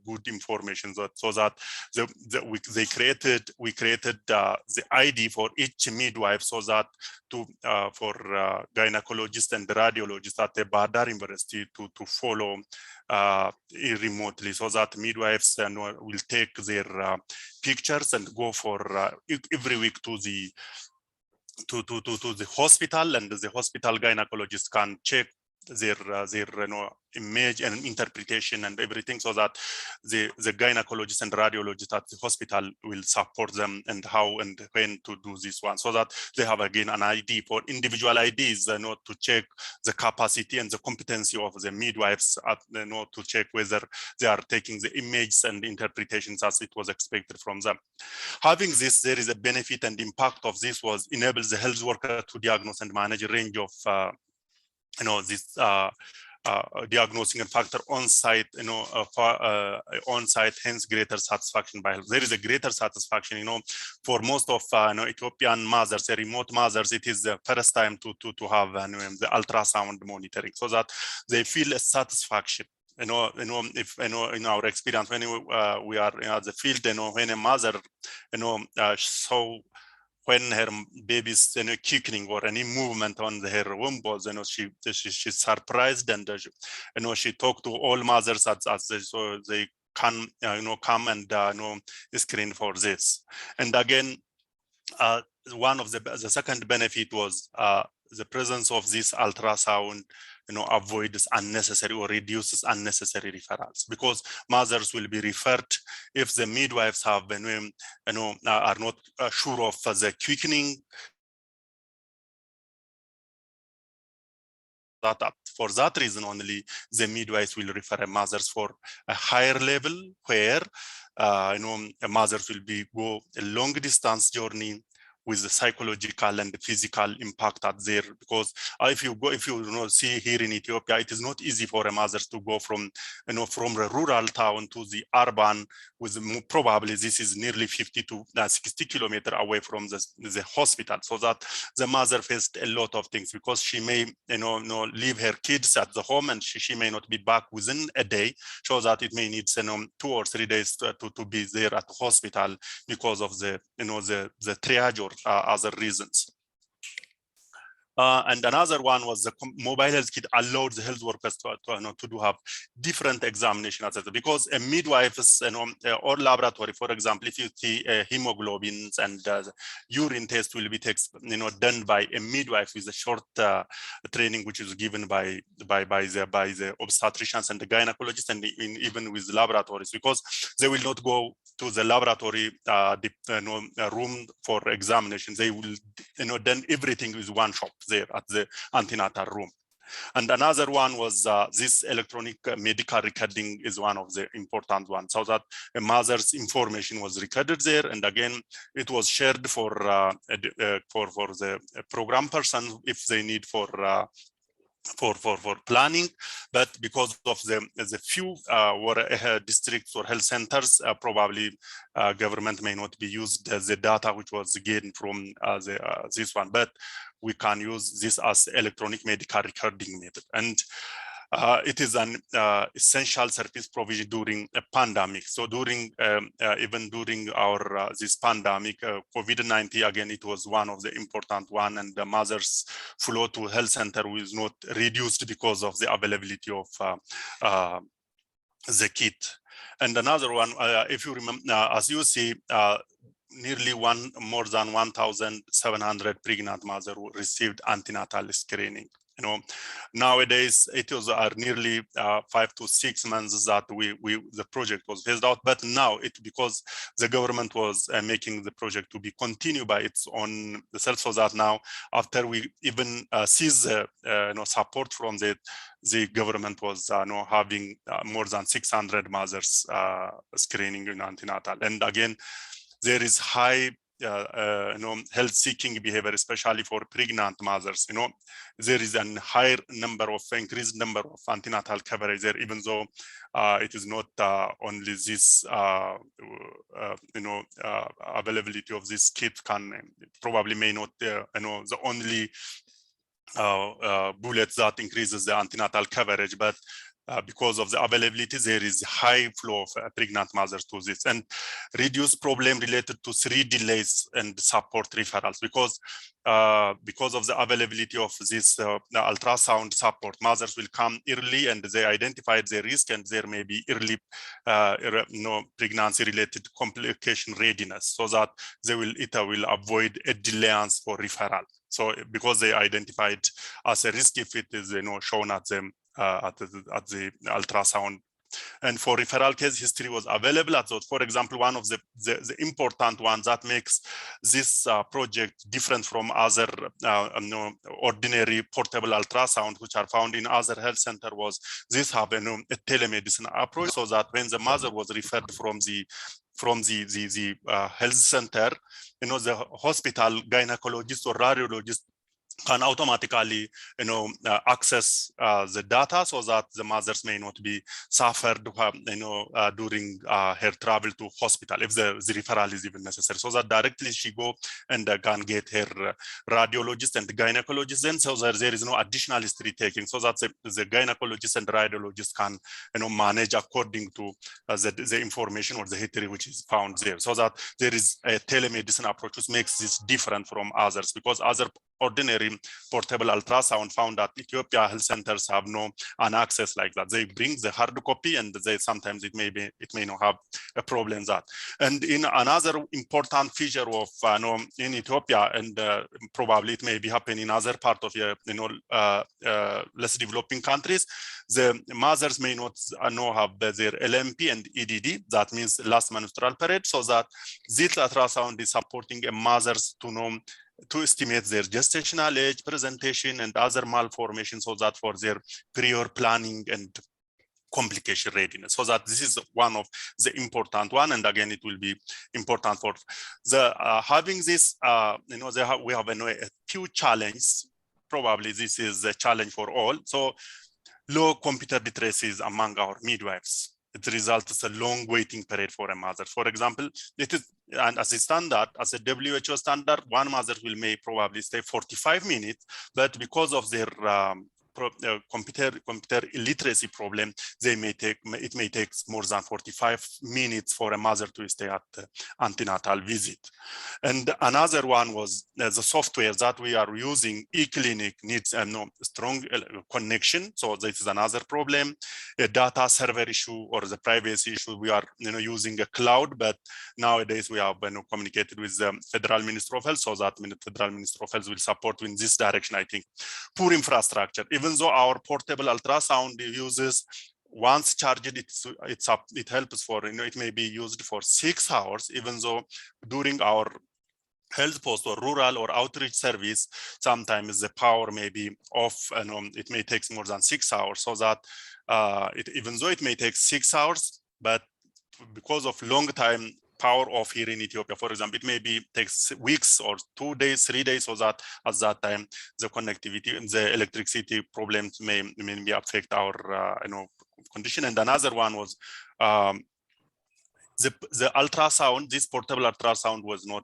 good information, so that we created the ID for each midwife, so that for gynecologists and radiologists at the Badar University to follow remotely, so that midwives will take their pictures and go for every week to the hospital, and the hospital gynecologist can check their image and interpretation and everything, so that the gynecologist and radiologist at the hospital will support them and how and when to do this one, so that they have again an ID for individual IDs, to check the capacity and the competency of the midwives, to check whether they are taking the images and interpretations as it was expected from them. Having this, there is a benefit and impact of this was enables the health worker to diagnose and manage a range of this diagnosing and factor on site, on site, hence greater satisfaction by health. There is a greater satisfaction, for most of Ethiopian mothers, remote mothers, it is the first time to have the ultrasound monitoring, so that they feel a satisfaction. If in our experience, when we are in the field, when a mother, so when her baby's kicking or any movement on her womb balls, she's surprised, and she talked to all mothers so they can come and screen for this. And again, one of the second benefit was the presence of this ultrasound avoids unnecessary or reduces unnecessary referrals, because mothers will be referred if the midwives have are not sure of the quickening. For that reason only, the midwives will refer mothers for a higher level, where mothers will go a long distance journey with the psychological and the physical impact at there, because if you see here in Ethiopia, it is not easy for a mother to go from from a rural town to the urban, with probably this is nearly 50 to 60 kilometers away from the hospital, so that the mother faced a lot of things, because she may leave her kids at the home, and she may not be back within a day, so that it may need 2 or 3 days to be there at the hospital because of the the triage or other reasons. And another one was the mobile health kit allowed the health workers to have different examinations, because a midwife or laboratory, for example, if you see hemoglobins and urine test will be done by a midwife with a short training, which is given by the obstetricians and the gynecologists, and even with laboratories, because they will not go to the laboratory room for examination. They will done everything with one shop there at the antenatal room. And another one was this electronic medical recording is one of the important ones, so that a mother's information was recorded there, and again it was shared for the program person if they need for planning. But because of the few districts or health centers, probably government may not be used the data which was gained from this one, but we can use this as electronic medical recording method. And it is an essential service provision during a pandemic. So during even during our this pandemic, COVID-19, again, it was one of the important one, and the mothers' flow to health center was not reduced because of the availability of the kit. And another one, if you remember, as you see, nearly more than 1,700 pregnant mothers received antenatal screening. Nowadays it was nearly 5 to 6 months that the project was phased out, but now because the government was making the project to be continued by its own self, so that now after we even cease support from the government was having more than 600 mothers screening in antenatal. And again, there is high health-seeking behavior, especially for pregnant mothers. There is a higher increased number of antenatal coverage there, even though it is not only this, availability of this kit probably may not, the only bullet that increases the antenatal coverage, but because of the availability, there is high flow of pregnant mothers to this, and reduce problem related to 3 delays and support referrals, because of the availability of this ultrasound support, mothers will come early and they identified their risk, and there may be early pregnancy related complication readiness, so that it will avoid a delay for referral. So because they identified as a risk if it is shown at them at the ultrasound. And for referral case history was available at those. For example, one of the important ones that makes this project different from other ordinary portable ultrasound which are found in other health center was this have a telemedicine approach, so that when the mother was referred from the health center, the hospital gynecologist or radiologist can automatically access the data, so that the mothers may not be suffered during her travel to hospital if the referral is even necessary, so that directly she go and can get her radiologist and gynecologist then, so that there is no additional history taking, so that the gynecologist and radiologist can manage according to the information or the history which is found there, so that there is a telemedicine approach which makes this different from others, because other ordinary portable ultrasound found that Ethiopia health centers have no access like that. They bring the hard copy, and they sometimes it may not have a problem that. And in another important feature of in Ethiopia, and probably it may be happening in other part of less developing countries, the mothers may not have their LMP and EDD. That means last menstrual period, so that this ultrasound is supporting a mothers to estimate their gestational age, presentation, and other malformations, so that for their prior planning and complication readiness. So that this is one of the important one, and again, it will be important for the having this. We have a few challenges. Probably this is a challenge for all. So low computer literacy among our midwives. It results in a long waiting period for a mother. For example, it is, and as a standard, as a WHO standard, one mother may probably stay 45 minutes, but because of their computer illiteracy problem, it may take more than 45 minutes for a mother to stay at the antenatal visit. And another one was the software that we are using. eClinic needs a strong connection, so this is another problem. A data server issue or the privacy issue. We are using a cloud, but nowadays we have communicated with the Federal Ministry of Health, so that the Federal Ministry of Health will support in this direction. I think poor infrastructure. Even though our portable ultrasound uses, once charged, it helps for, it may be used for 6 hours, even though during our health post or rural or outreach service, sometimes the power may be off, and it may take more than 6 hours, so that even though it may take 6 hours, but because of long time power off here in Ethiopia, for example, it may takes weeks or 2 days, 3 days, so that at that time the connectivity and the electricity problems may affect our condition. And another one was the ultrasound. This portable ultrasound was not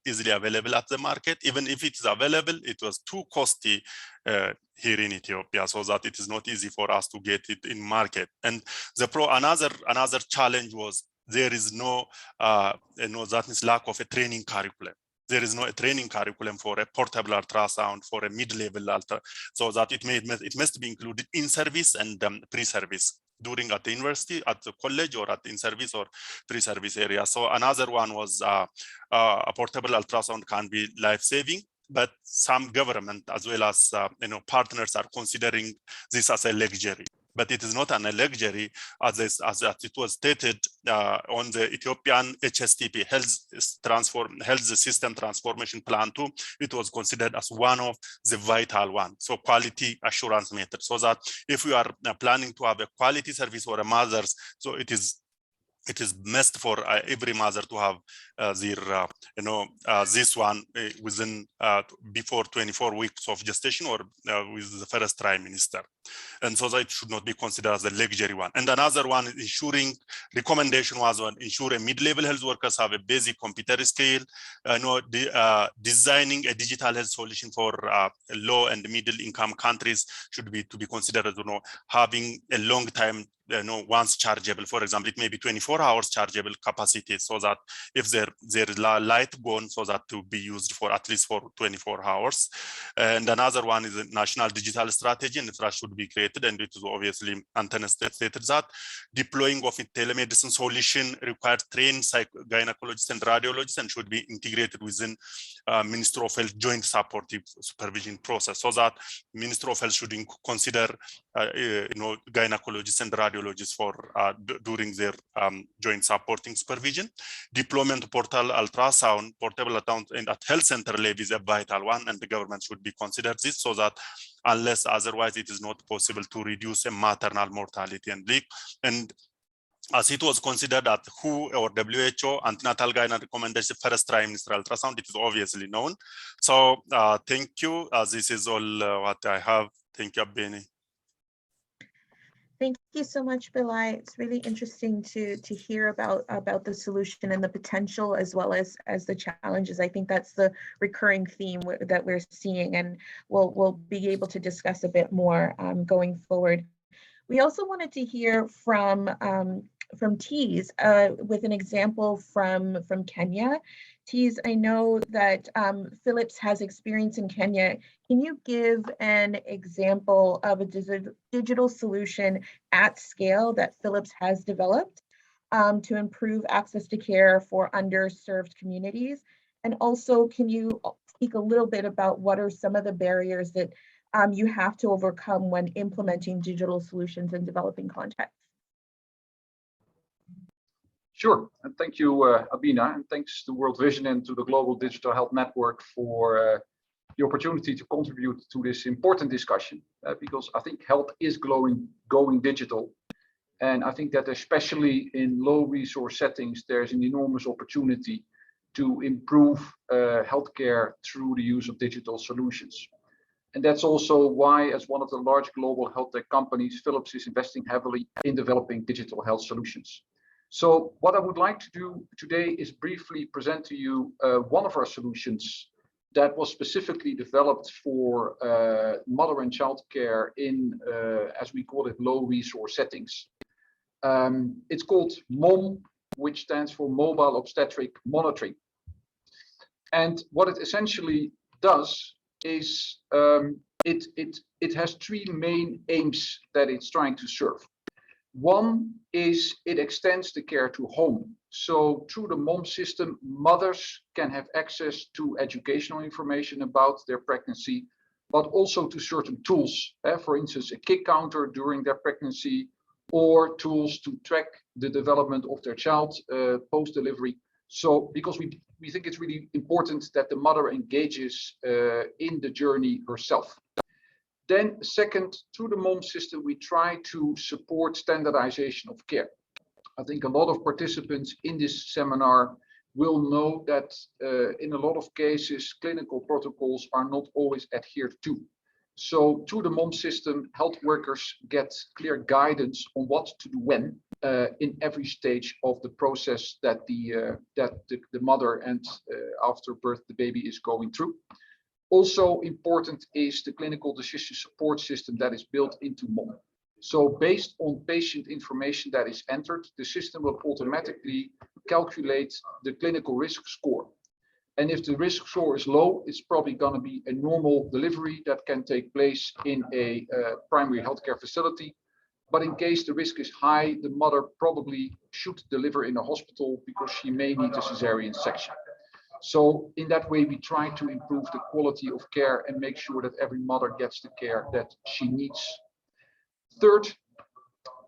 easily available at the market. Even if it is available, it was too costly here in Ethiopia, so that it is not easy for us to get it in market. And another challenge was there is no, that is lack of a training curriculum. There is no training curriculum for a portable ultrasound, for a mid-level ultrasound, so that it must be included in service and pre-service during at the university, at the college, or at in-service or pre-service area. So another one was a portable ultrasound can be life-saving, but some government as well as partners are considering this as a luxury. But it is not a luxury, as it was stated on the Ethiopian HSTP, Health System Transformation Plan 2. It was considered as one of the vital ones, so quality assurance method. So that if we are planning to have a quality service for a mothers, so it is it is must for every mother to have their, this one within before 24 weeks of gestation or with the first trimester. And so that it should not be considered as a luxury one. And another one is ensuring, recommendation was on ensure a mid-level health workers have a basic computer skill, designing a digital health solution for low and middle income countries should be to be considered, having a long time, once chargeable. For example, it may be 24 hours chargeable capacity, so that if there is light gone, so that to be used for at least for 24 hours. And another one is a national digital strategy, and that should be created, and it is obviously Antenatal stated that deploying of a telemedicine solution required trained gynecologists and radiologists and should be integrated within Ministry of Health joint supportive supervision process, so that Ministry of Health should consider gynecologists and radiologists for during their joint supporting supervision. Deployment portal ultrasound, portable account and at health center level is a vital one, and the government should be considered this, so that unless otherwise it is not possible to reduce a maternal mortality and leak. And as it was considered at WHO or WHO, antenatal guideline recommendation first trimester ultrasound, it is obviously known. So thank you. This is all what I have. Thank you, Abeni. Thank you so much, Bilal. It's really interesting to hear about the solution and the potential as well as the challenges. I think that's the recurring theme that we're seeing, and we'll be able to discuss a bit more going forward. We also wanted to hear from Tees with an example from Kenya. Tees, I know that Philips has experience in Kenya. Can you give an example of a digital solution at scale that Philips has developed to improve access to care for underserved communities? And also, can you speak a little bit about what are some of the barriers that you have to overcome when implementing digital solutions in developing contexts? Sure, and thank you, Abina, and thanks to World Vision and to the Global Digital Health Network for the opportunity to contribute to this important discussion, because I think health is going digital. And I think that especially in low resource settings, there's an enormous opportunity to improve healthcare through the use of digital solutions. And that's also why, as one of the large global health tech companies, Philips is investing heavily in developing digital health solutions. So what I would like to do today is briefly present to you one of our solutions that was specifically developed for mother and child care in, as we call it, low resource settings. It's called MOM, which stands for Mobile Obstetric Monitoring. And what it essentially does is it has three main aims that it's trying to serve. One is it extends the care to home. So through the MOM system, mothers can have access to educational information about their pregnancy, but also to certain tools, for instance, a kick counter during their pregnancy, or tools to track the development of their child post-delivery. So because we think it's really important that the mother engages in the journey herself. Then second, through the MOM system, we try to support standardization of care. I think a lot of participants in this seminar will know that in a lot of cases, clinical protocols are not always adhered to. So through the MOM system, health workers get clear guidance on what to do when in every stage of the process that the mother and after birth the baby is going through. Also important is the clinical decision support system that is built into MOM. So based on patient information that is entered, the system will automatically calculate the clinical risk score. And if the risk score is low, it's probably going to be a normal delivery that can take place in a primary healthcare facility. But in case the risk is high, the mother probably should deliver in a hospital because she may need a cesarean section. So in that way, we try to improve the quality of care and make sure that every mother gets the care that she needs. Third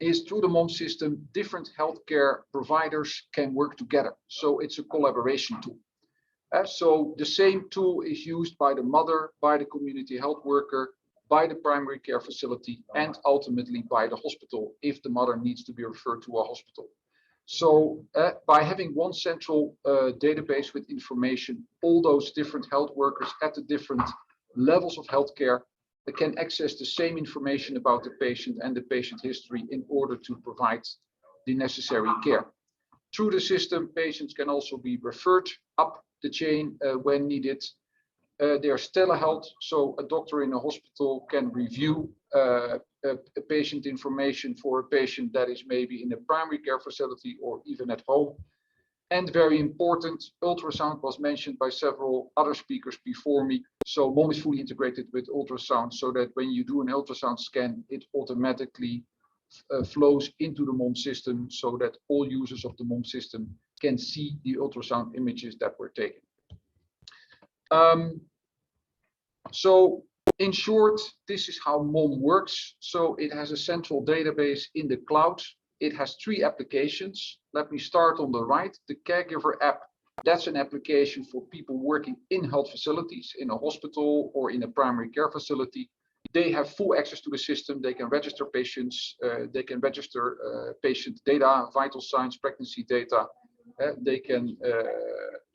is through the MOM system, different healthcare providers can work together. So it's a collaboration tool. So the same tool is used by the mother, by the community health worker, by the primary care facility, and ultimately by the hospital if the mother needs to be referred to a hospital. So by having one central database with information, all those different health workers at the different levels of healthcare can access the same information about the patient and the patient history in order to provide the necessary care. Through the system, patients can also be referred up the chain when needed. There's telehealth, so a doctor in a hospital can review patient information for a patient that is maybe in a primary care facility or even at home. And very important, ultrasound was mentioned by several other speakers before me. So MOM is fully integrated with ultrasound so that when you do an ultrasound scan, it automatically flows into the MOM system so that all users of the MOM system can see the ultrasound images that were taken. So in short, this is how MOM works. So it has a central database in the cloud. It has 3 applications. Let me start on the right. The Caregiver App, that's an application for people working in health facilities, in a hospital or in a primary care facility. They have full access to the system. They can register patients. They can register patient data, vital signs, pregnancy data. They can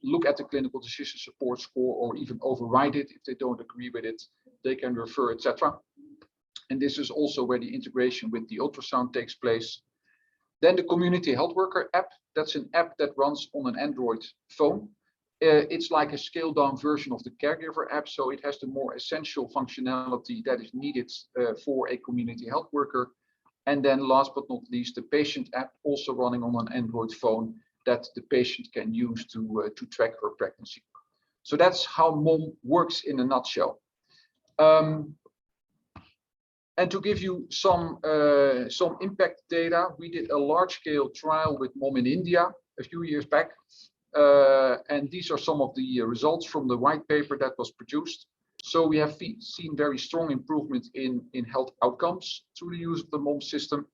look at the clinical decision support score or even override it if they don't agree with it. They can refer, etc. And this is also where the integration with the ultrasound takes place. Then the Community Health Worker app, that's an app that runs on an Android phone. It's like a scaled down version of the Caregiver app, so it has the more essential functionality that is needed for a community health worker. And then last but not least, the Patient app, also running on an Android phone that the patient can use to track her pregnancy. So that's how MOM works in a nutshell. And to give you some impact data, we did a large-scale trial with MOM in India a few years back. And these are some of the results from the white paper that was produced. So we have seen very strong improvement in health outcomes through the use of the MOM system.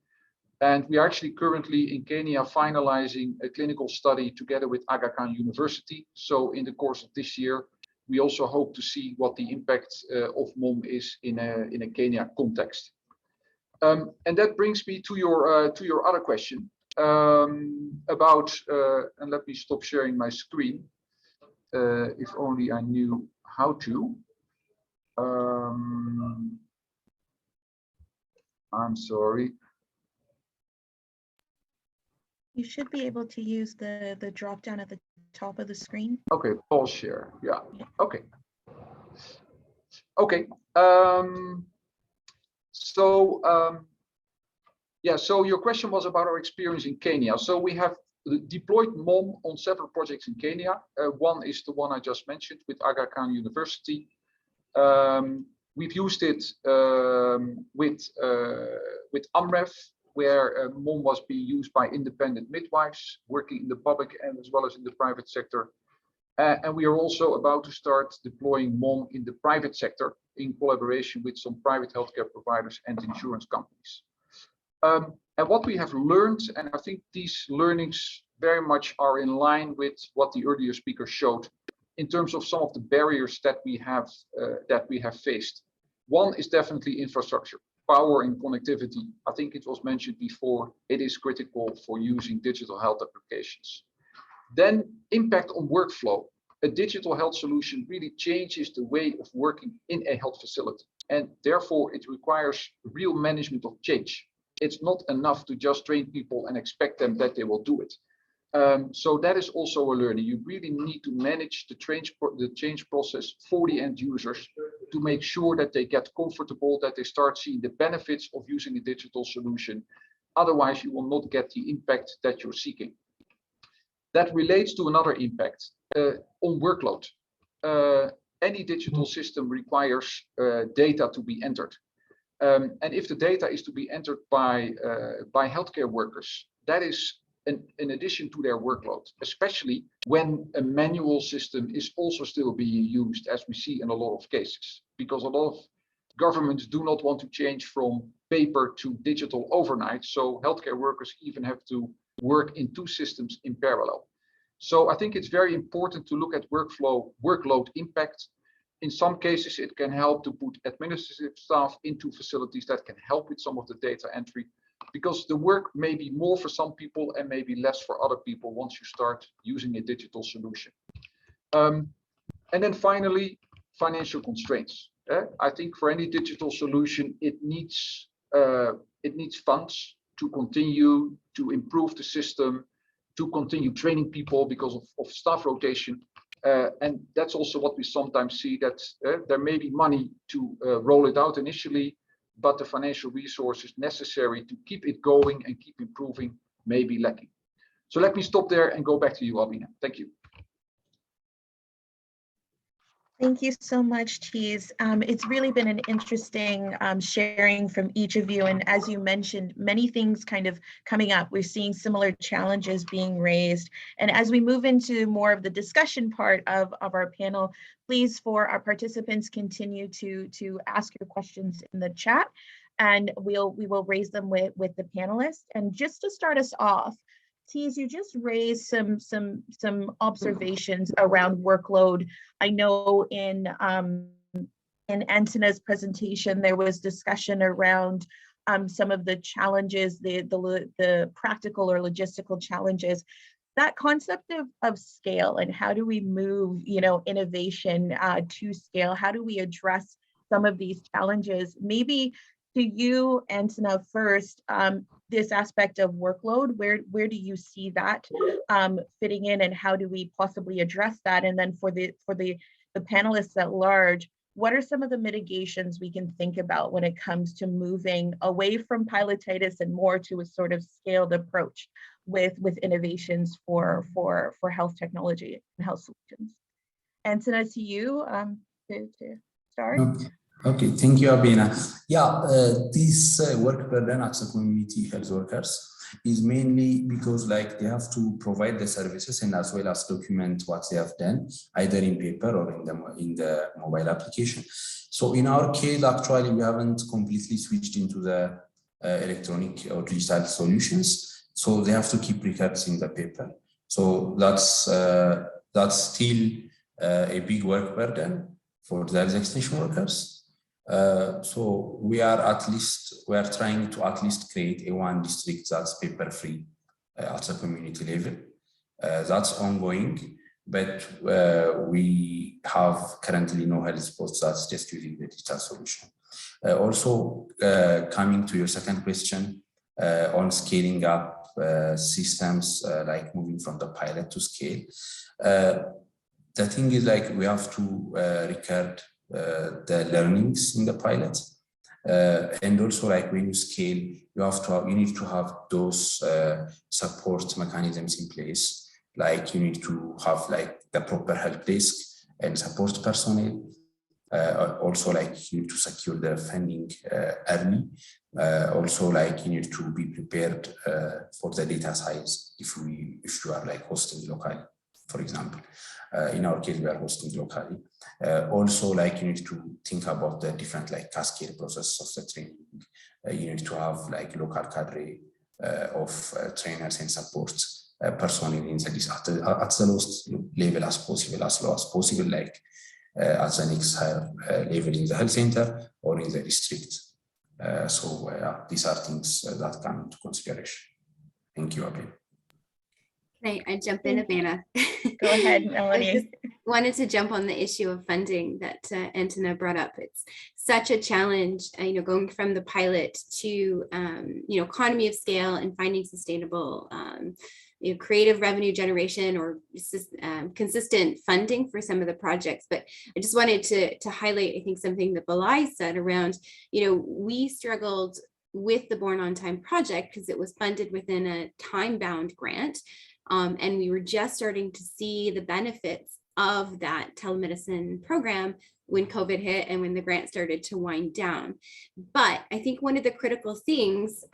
And we are actually currently in Kenya finalizing a clinical study together with Aga Khan University. So in the course of this year, we also hope to see what the impact of MOM is in a Kenya context. And that brings me to your other question about, and let me stop sharing my screen, if only I knew how to. I'm sorry. You should be able to use the drop down at the top of the screen. Okay, pause share. Yeah. Okay. Okay. Yeah. So your question was about our experience in Kenya. So we have deployed MOM on several projects in Kenya. One is the one I just mentioned with Aga Khan University. We've used it with AMREF, where MOM was being used by independent midwives working in the public and as well as in the private sector. And we are also about to start deploying MOM in the private sector in collaboration with some private healthcare providers and insurance companies. And what we have learned, and I think these learnings very much are in line with what the earlier speaker showed in terms of some of the barriers that we have faced. One is definitely infrastructure. Power and connectivity. I think it was mentioned before, it is critical for using digital health applications. Then impact on workflow. A digital health solution really changes the way of working in a health facility. And therefore it requires real management of change. It's not enough to just train people and expect them that they will do it. So that is also a learning. You really need to manage the change process for the end users to make sure that they get comfortable, that they start seeing the benefits of using a digital solution. Otherwise, you will not get the impact that you're seeking. That relates to another impact on workload. Any digital system requires data to be entered. And if the data is to be entered by healthcare workers, that is in addition to their workload, especially when a manual system is also still being used, as we see in a lot of cases, because a lot of governments do not want to change from paper to digital overnight. So healthcare workers even have to work in 2 systems in parallel. So I think it's very important to look at workload impact. In some cases, it can help to put administrative staff into facilities that can help with some of the data entry. because the work may be more for some people and maybe less for other people once you start using a digital solution. And then finally, financial constraints. I think for any digital solution, it needs funds to continue to improve the system, to continue training people because of staff rotation. And that's also what we sometimes see, that there may be money to roll it out initially, but the financial resources necessary to keep it going and keep improving may be lacking. So let me stop there and go back to you, Albina. Thank you. Thank you so much, Thies. It's really been an interesting sharing from each of you. And as you mentioned, many things kind of coming up. We're seeing similar challenges being raised. And as we move into more of the discussion part of our panel, please, for our participants, continue to ask your questions in the chat, and we will raise them with the panelists. And just to start us off, Thies, you just raised some observations around workload. I know in Antena's presentation, there was discussion around some of the challenges, the practical or logistical challenges. That concept of scale, and how do we move, innovation to scale? How do we address some of these challenges? Maybe to you, Antena, first, this aspect of workload, where do you see that fitting in, and how do we possibly address that? And then for the panelists at large, what are some of the mitigations we can think about when it comes to moving away from pilotitis and more to a sort of scaled approach with innovations for health technology and health solutions? Antena, to you to start. Okay, thank you, Albina. Yeah, this work burden at the community health workers is mainly because they have to provide the services and as well as document what they have done, either in paper or in the mobile application. So in our case, actually, we haven't completely switched into the electronic or digital solutions. So they have to keep records in the paper. So that's still a big work burden for the health extension workers. So we are trying to at least create a one district that's paper free at the community level. That's ongoing, but we have currently no health posts that's just using the digital solution. Also, coming to your second question on scaling up systems, like moving from the pilot to scale. The thing is, we have to record the learnings in the pilot, and also when you scale, you need to have those support mechanisms in place. You need to have the proper help desk and support personnel. Also, you need to secure the funding early. Also, you need to be prepared for the data size if you are hosting locally, for example. In our case, we are hosting locally. Also, you need to think about the different cascade process of the training. You need to have local cadre of trainers and support personnel in the at the lowest level as possible, as low as possible, at the next higher level in the health center or in the district. So these are things that come into consideration. Thank you, Abby. Can I jump in, Abina? Go ahead, Melanie. I just wanted to jump on the issue of funding that Antena brought up. It's such a challenge, going from the pilot to, economy of scale and finding sustainable, creative revenue generation or consistent funding for some of the projects. But I just wanted to highlight, I think, something that Balai said around, we struggled with the Born on Time project because it was funded within a time-bound grant. And we were just starting to see the benefits of that telemedicine program when COVID hit and when the grant started to wind down. But I think one of the critical things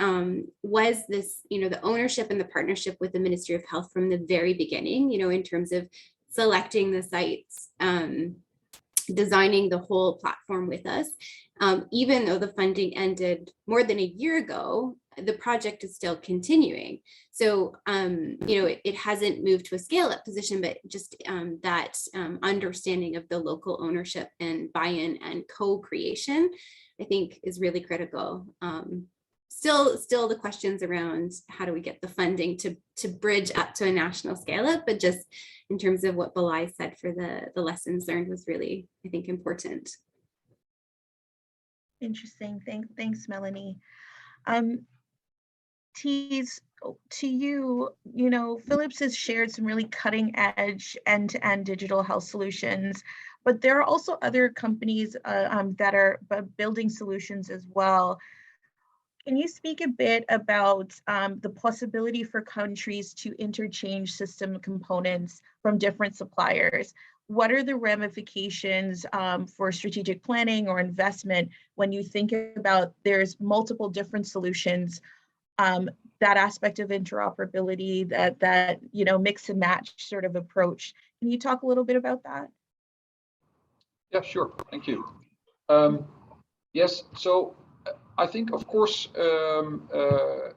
was this, the ownership and the partnership with the Ministry of Health from the very beginning, in terms of selecting the sites, designing the whole platform with us. Even though the funding ended more than a year ago, the project is still continuing. So, it hasn't moved to a scale up position, but just that understanding of the local ownership and buy-in and co-creation, I think is really critical. still the questions around how do we get the funding to bridge up to a national scale up, but just in terms of what Balai said for the lessons learned was really, I think, important. Interesting. Thanks, Melanie. Tees, to you, Philips has shared some really cutting edge end-to-end digital health solutions, but there are also other companies that are building solutions as well. Can you speak a bit about the possibility for countries to interchange system components from different suppliers? What are the ramifications for strategic planning or investment when you think about there's multiple different solutions, that aspect of interoperability, that mix and match sort of approach? Can you talk a little bit about that? Yeah, sure. Thank you. Yes, so I think, of course, I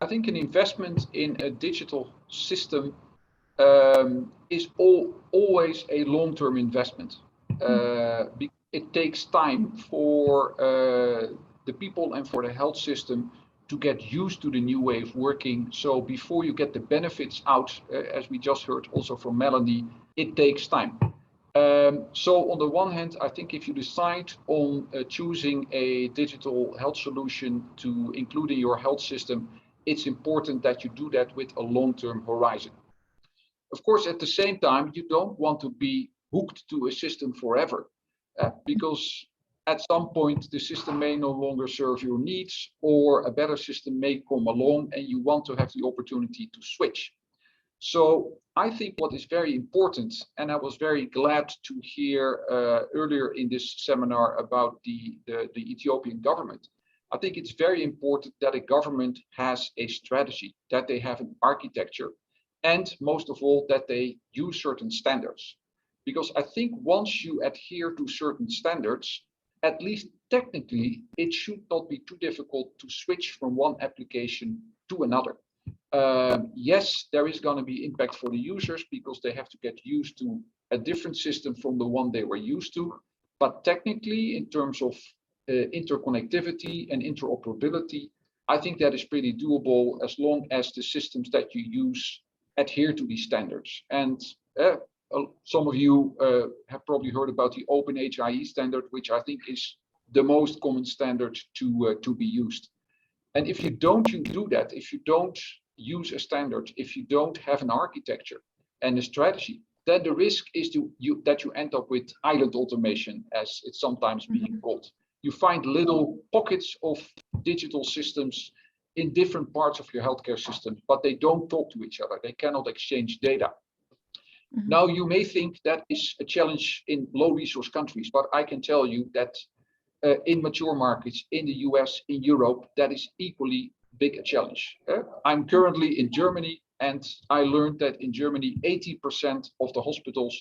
think an investment in a digital system is always a long-term investment. It takes time for the people and for the health system to get used to the new way of working. So before you get the benefits out, as we just heard also from Melanie, it takes time. So on the one hand, I think if you decide on choosing a digital health solution to include in your health system, it's important that you do that with a long-term horizon. Of course, at the same time, you don't want to be hooked to a system forever, because at some point the system may no longer serve your needs, or a better system may come along and you want to have the opportunity to switch. So I think what is very important, and I was very glad to hear earlier in this seminar about the Ethiopian government. I think it's very important that a government has a strategy, that they have an architecture, and most of all, that they use certain standards. Because I think once you adhere to certain standards, at least technically, it should not be too difficult to switch from one application to another. Yes, there is going to be impact for the users because they have to get used to a different system from the one they were used to. But technically, in terms of interconnectivity and interoperability, I think that is pretty doable as long as the systems that you use adhere to these standards. And some of you have probably heard about the Open HIE standard, which I think is the most common standard to be used. And if you don't do that, if you don't use a standard, if you don't have an architecture and a strategy, then the risk is that you end up with island automation, as it's sometimes being called. You find little pockets of digital systems in different parts of your healthcare system, but they don't talk to each other. They cannot exchange data. Now, you may think that is a challenge in low resource countries, but I can tell you that in mature markets, in the US, in Europe, that is equally big a challenge. I'm currently in Germany, and I learned that in Germany, 80% of the hospitals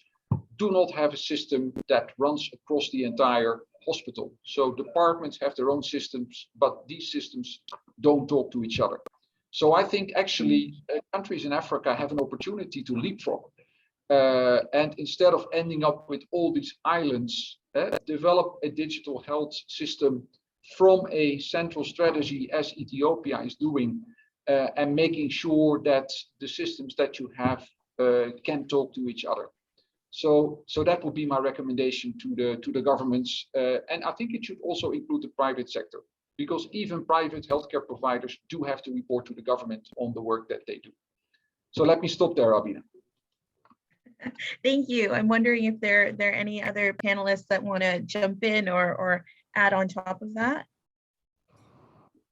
do not have a system that runs across the entire hospital. So departments have their own systems, but these systems don't talk to each other. So I think actually countries in Africa have an opportunity to leapfrog. And instead of ending up with all these islands, develop a digital health system from a central strategy as Ethiopia is doing, and making sure that the systems that you have can talk to each other. So that would be my recommendation to the governments. And I think it should also include the private sector, because even private healthcare providers do have to report to the government on the work that they do. So let me stop there, Abina. Thank you. I'm wondering if there are any other panelists that want to jump in or add on top of that.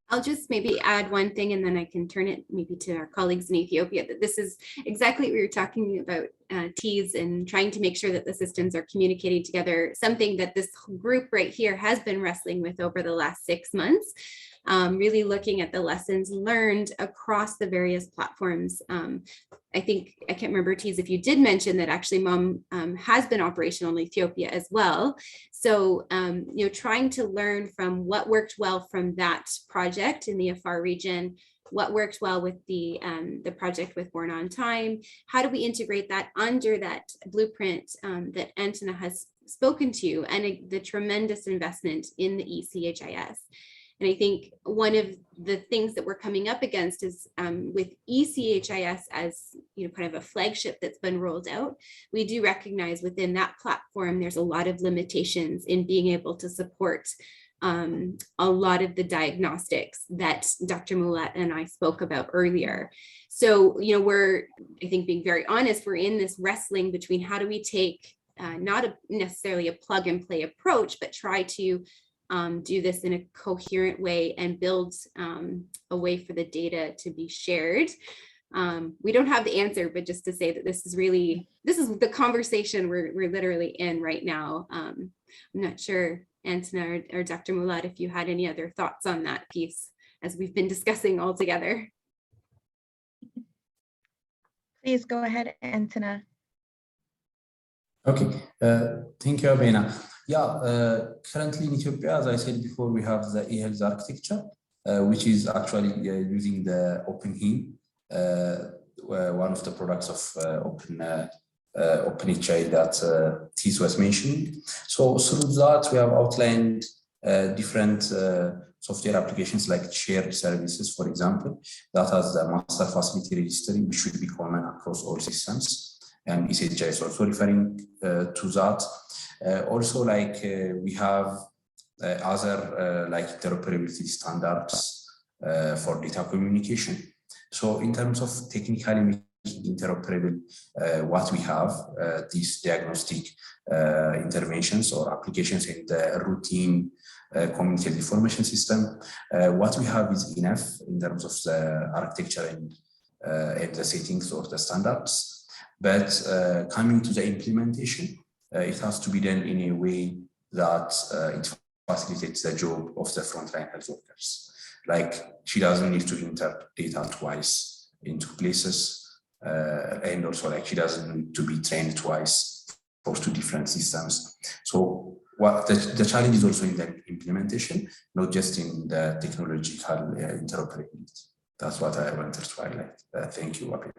I'll just maybe add one thing, and then I can turn it maybe to our colleagues in Ethiopia, that this is exactly what we were talking about, T's, and trying to make sure that the systems are communicating together, something that this group right here has been wrestling with over the last 6 months, really looking at the lessons learned across the various platforms. I think, I can't remember, T's, if you did mention that actually Mom has been operational in Ethiopia as well. So, trying to learn from what worked well from that project in the Afar region, what worked well with the project with Born on Time, how do we integrate that under that blueprint that Antena has spoken to, and the tremendous investment in the ECHIS. And I think one of the things that we're coming up against is with ECHIS as kind of a flagship that's been rolled out, we do recognize within that platform, there's a lot of limitations in being able to support a lot of the diagnostics that Dr. Mulat and I spoke about earlier. So, we're, I think, being very honest, we're in this wrestling between how do we take not necessarily a plug and play approach, but try to do this in a coherent way and build a way for the data to be shared. We don't have the answer, but just to say that this is the conversation we're literally in right now. I'm not sure, Antena or Dr. Mulat, if you had any other thoughts on that piece as we've been discussing all together. Please go ahead, Antena. Okay, thank you, Abena. Yeah, currently in Ethiopia, as I said before, we have the e-health architecture, which is actually using the OpenHIM, one of the products of OpenHI that Tis was mentioning. So through that, we have outlined different software applications like shared services, for example, that has the master facility registry, which should be common across all systems. And ECHI is also referring to that. Also, we have other interoperability standards for data communication. So in terms of technically interoperable, what we have, these diagnostic interventions or applications in the routine community health information system, what we have is enough in terms of the architecture and the settings or the standards. But coming to the implementation, it has to be done in a way that it facilitates the job of the frontline health workers. Like, she doesn't need to enter data twice into places, and also she doesn't need to be trained twice for two different systems. So what the challenge is also in the implementation, not just in the technological interoperability. That's what I wanted to highlight. Thank you, Abhi.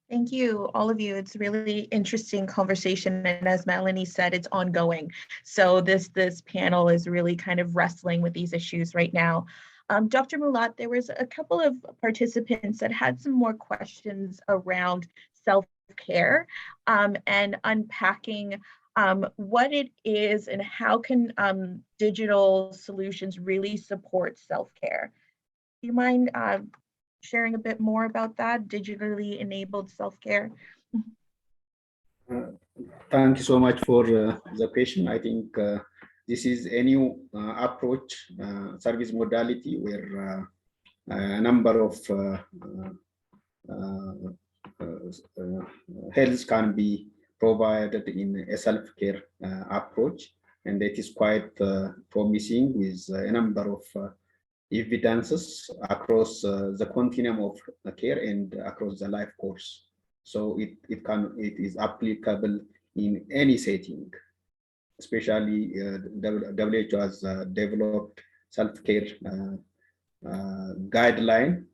Thank you, all of you. It's really interesting conversation. And as Melanie said, it's ongoing. So this panel is really kind of wrestling with these issues right now. Dr. Mulat, there was a couple of participants that had some more questions around self-care and unpacking what it is and how can digital solutions really support self-care. Do you mind sharing a bit more about that, digitally enabled self-care? Thank you so much for the question. I think this is a new approach, service modality, where a number of health can be provided in a self-care approach. And it is quite promising with a number of evidences across the continuum of care and across the life course. So it is applicable in any setting, especially WHO has developed self-care guideline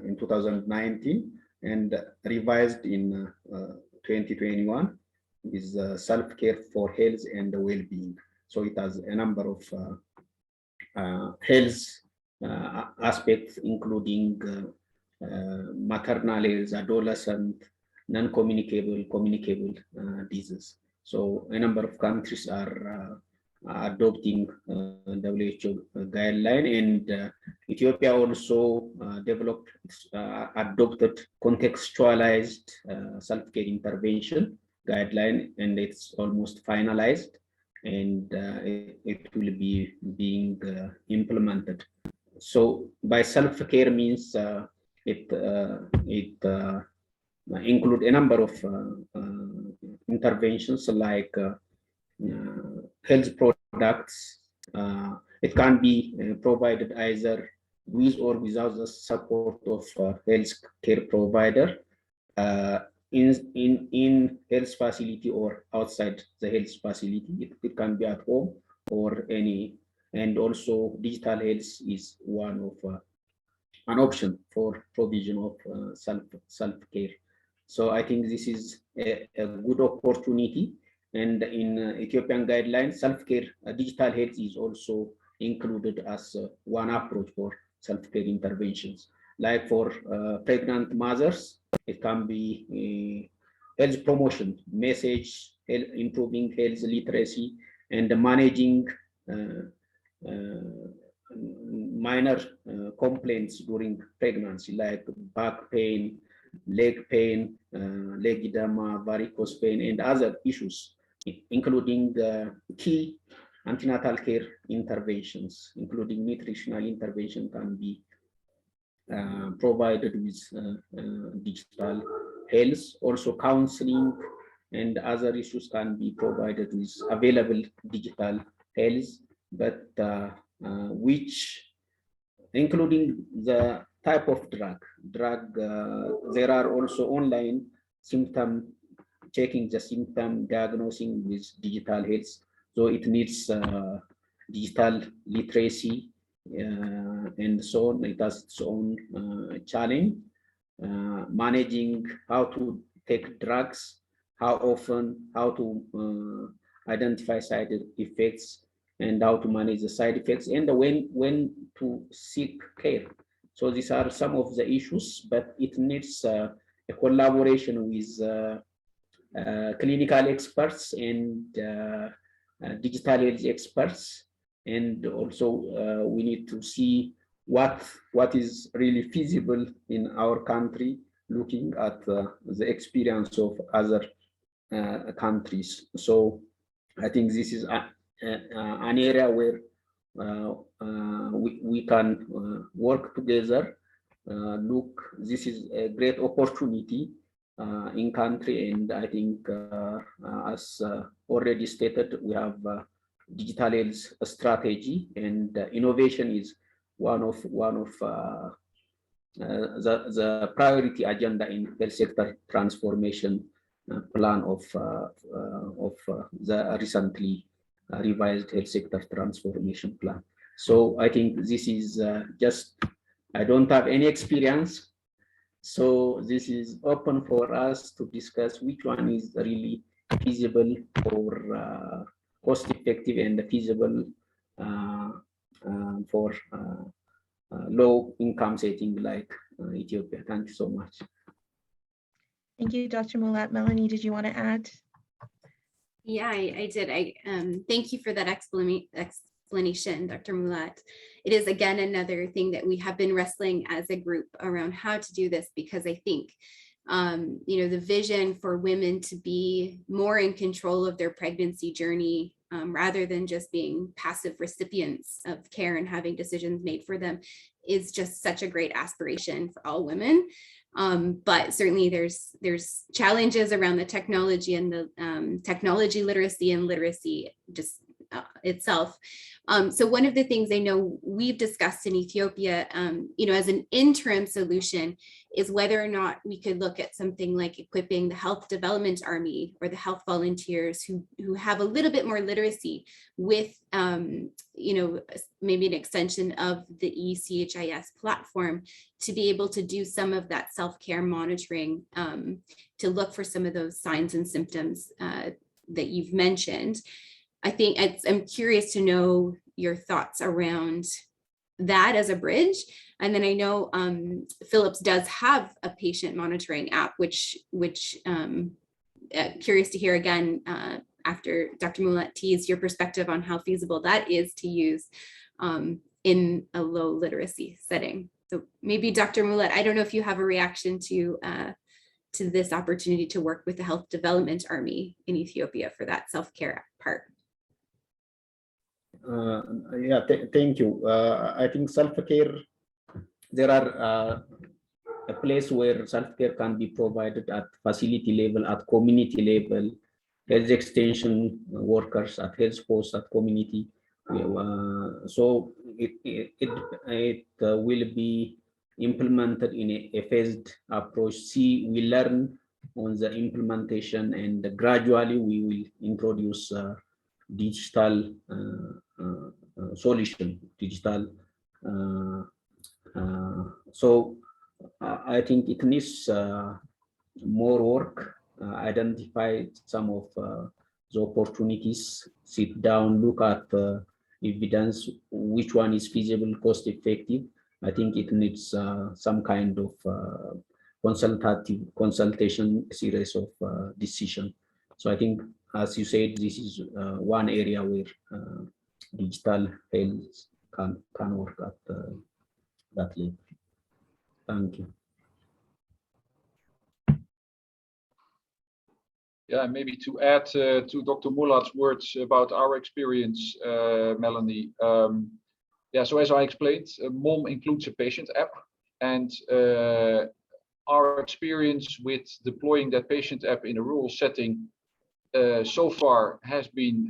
in 2019 and revised in 2021 is self-care for health and well-being. So it has a number of health aspects, including maternal health, adolescent, non-communicable, communicable disease. So a number of countries are adopting WHO guideline, and Ethiopia also adopted contextualized self-care intervention guideline, and it's almost finalized, and it will be being implemented. So by self-care means it include a number of interventions like health products. It can be provided either with or without the support of health care provider in health facility or outside the health facility. It can be at home or any, and also digital health is one of an option for provision of self-care. So I think this is a good opportunity And in Ethiopian guidelines, self-care, digital health is also included as one approach for self-care interventions. Like for pregnant mothers, it can be health promotion, message, improving health literacy, and managing minor complaints during pregnancy, like back pain, leg pain, leg edema, varicose pain, and other issues, including key antenatal care interventions, including nutritional intervention can be provided with digital health. Also counseling and other issues can be provided with available digital health, but which including the type of drug. There are also online symptom checking the symptom diagnosing with digital health. So it needs digital literacy and so on. It has its own challenge. Managing how to take drugs, how often, how to identify side effects, and how to manage the side effects, and when to seek care. So these are some of the issues, but it needs a collaboration with clinical experts and digital health experts, and also we need to see what is really feasible in our country, looking at the experience of other countries. So I think this is an area where we can work together. Look, this is a great opportunity in country, and I think as already stated, we have digital health strategy, and innovation is one of the priority agenda in health sector transformation plan of the recently revised health sector transformation plan. So I think this is just, I don't have any experience, so this is open for us to discuss which one is really feasible or cost effective and feasible for low income setting like Ethiopia. Thank you so much. Thank you, Dr. Mulat. Melanie, did you want to add? Yeah, I did. Thank you for that explanation, Dr. Mulat. It is again another thing that we have been wrestling as a group around how to do this, because I think the vision for women to be more in control of their pregnancy journey, rather than just being passive recipients of care and having decisions made for them, is just such a great aspiration for all women. But certainly there's challenges around the technology and the technology literacy and literacy just itself. So one of the things I know we've discussed in Ethiopia, as an interim solution, is whether or not we could look at something like equipping the Health Development Army or the health volunteers who have a little bit more literacy with, maybe an extension of the ECHIS platform to be able to do some of that self-care monitoring, to look for some of those signs and symptoms that you've mentioned. I think I'm curious to know your thoughts around that as a bridge. And then I know Philips does have a patient monitoring app, which curious to hear again after Dr. Mulat teased your perspective on how feasible that is to use in a low literacy setting. So maybe Dr. Mulat, I don't know if you have a reaction to this opportunity to work with the Health Development Army in Ethiopia for that self-care part. Thank you. I think self-care, there are a place where self-care can be provided at facility level, at community level, health extension workers at health posts, at community. So it will be implemented in a phased approach. We learn on the implementation, and gradually we will introduce digital solution, digital. So I think it needs more work, identify some of the opportunities, sit down, look at evidence, which one is feasible, cost effective. I think it needs some kind of consultation series of decision. So I think, as you said, this is one area where digital health can work at that level. Thank you. Yeah, maybe to add to Dr. Mullat's words about our experience, Melanie. Yeah, so as I explained, MOM includes a patient app, and our experience with deploying that patient app in a rural setting so far has been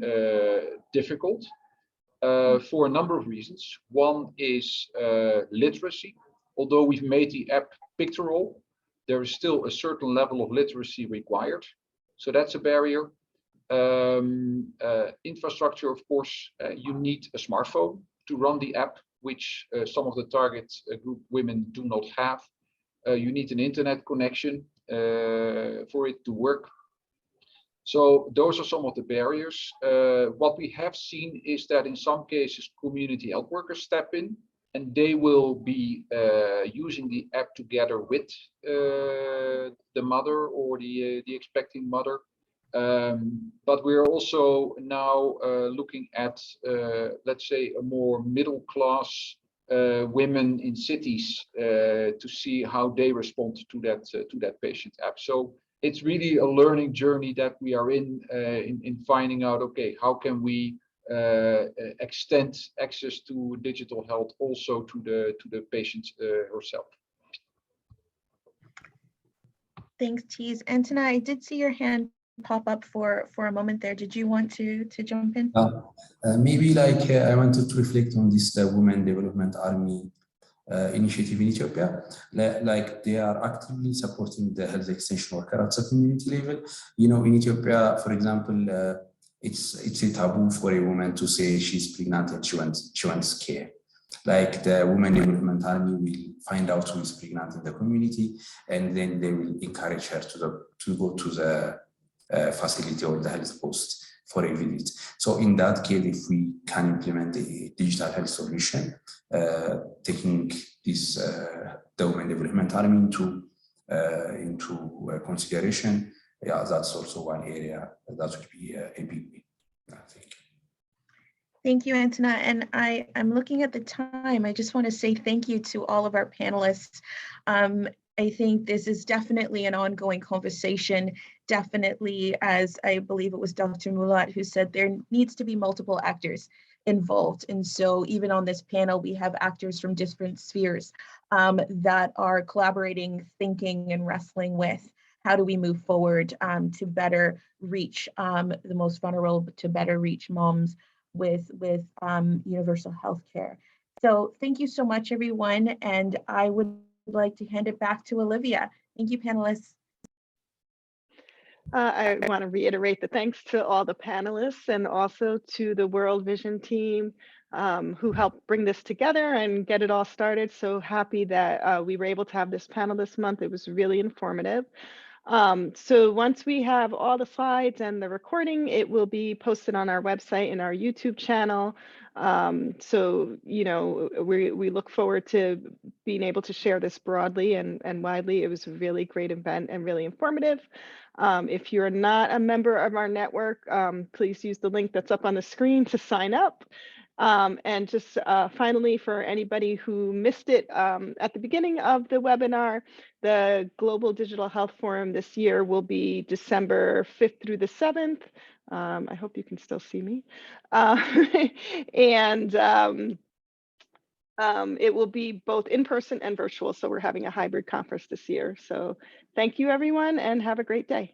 difficult for a number of reasons. One is literacy. Although we've made the app pictorial, there is still a certain level of literacy required. So that's a barrier. Infrastructure, of course, you need a smartphone to run the app, which some of the target group women do not have. You need an internet connection for it to work. So those are some of the barriers. What we have seen is that in some cases, community health workers step in, and they will be using the app together with the mother or the expecting mother. But we're also now looking at, let's say, a more middle class women in cities to see how they respond to that patient app. So it's really a learning journey that we are in finding out, okay, how can we extend access to digital health also to the patient herself. Thanks, Tees. Antena, I did see your hand pop up for a moment there. Did you want to jump in? Maybe like I wanted to reflect on this Women Development Army initiative in Ethiopia. Like they are actively supporting the health extension worker at the community level. You know, in Ethiopia, for example, it's a taboo for a woman to say she's pregnant and she wants care. Like the Women Development Army will find out who is pregnant in the community, and then they will encourage her to go to the facility or the health post for a visit. So in that case, if we can implement a digital health solution, taking this the Women Development Army into consideration, yeah, that's also one area that would be a big win, I think. Thank you, Antena. And I'm looking at the time. I just want to say thank you to all of our panelists. I think this is definitely an ongoing conversation. Definitely, as I believe it was Dr. Mullat who said, there needs to be multiple actors involved. And so even on this panel, we have actors from different spheres that are collaborating, thinking, and wrestling with how do we move forward to better reach the most vulnerable, to better reach moms with universal health care. So thank you so much, everyone. And I would like to hand it back to Olivia. Thank you, panelists. I want to reiterate the thanks to all the panelists and also to the World Vision team who helped bring this together and get it all started. So happy that we were able to have this panel this month. It was really informative. So once we have all the slides and the recording, it will be posted on our website and our YouTube channel. So, you know, we look forward to being able to share this broadly and widely. It was a really great event and really informative. If you're not a member of our network, please use the link that's up on the screen to sign up. And just finally, for anybody who missed it at the beginning of the webinar, the Global Digital Health Forum this year will be December 5th through the 7th. I hope you can still see me. And it will be both in person and virtual. So we're having a hybrid conference this year. So thank you, everyone, and have a great day.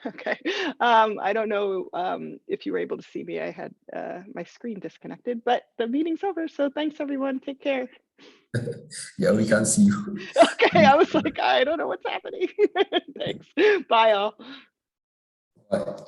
Okay. I don't know if you were able to see me. I had my screen disconnected, but the meeting's over. So thanks, everyone. Take care. Yeah, we can see you. Okay. I was like, I don't know what's happening. Thanks. Bye, all. Bye.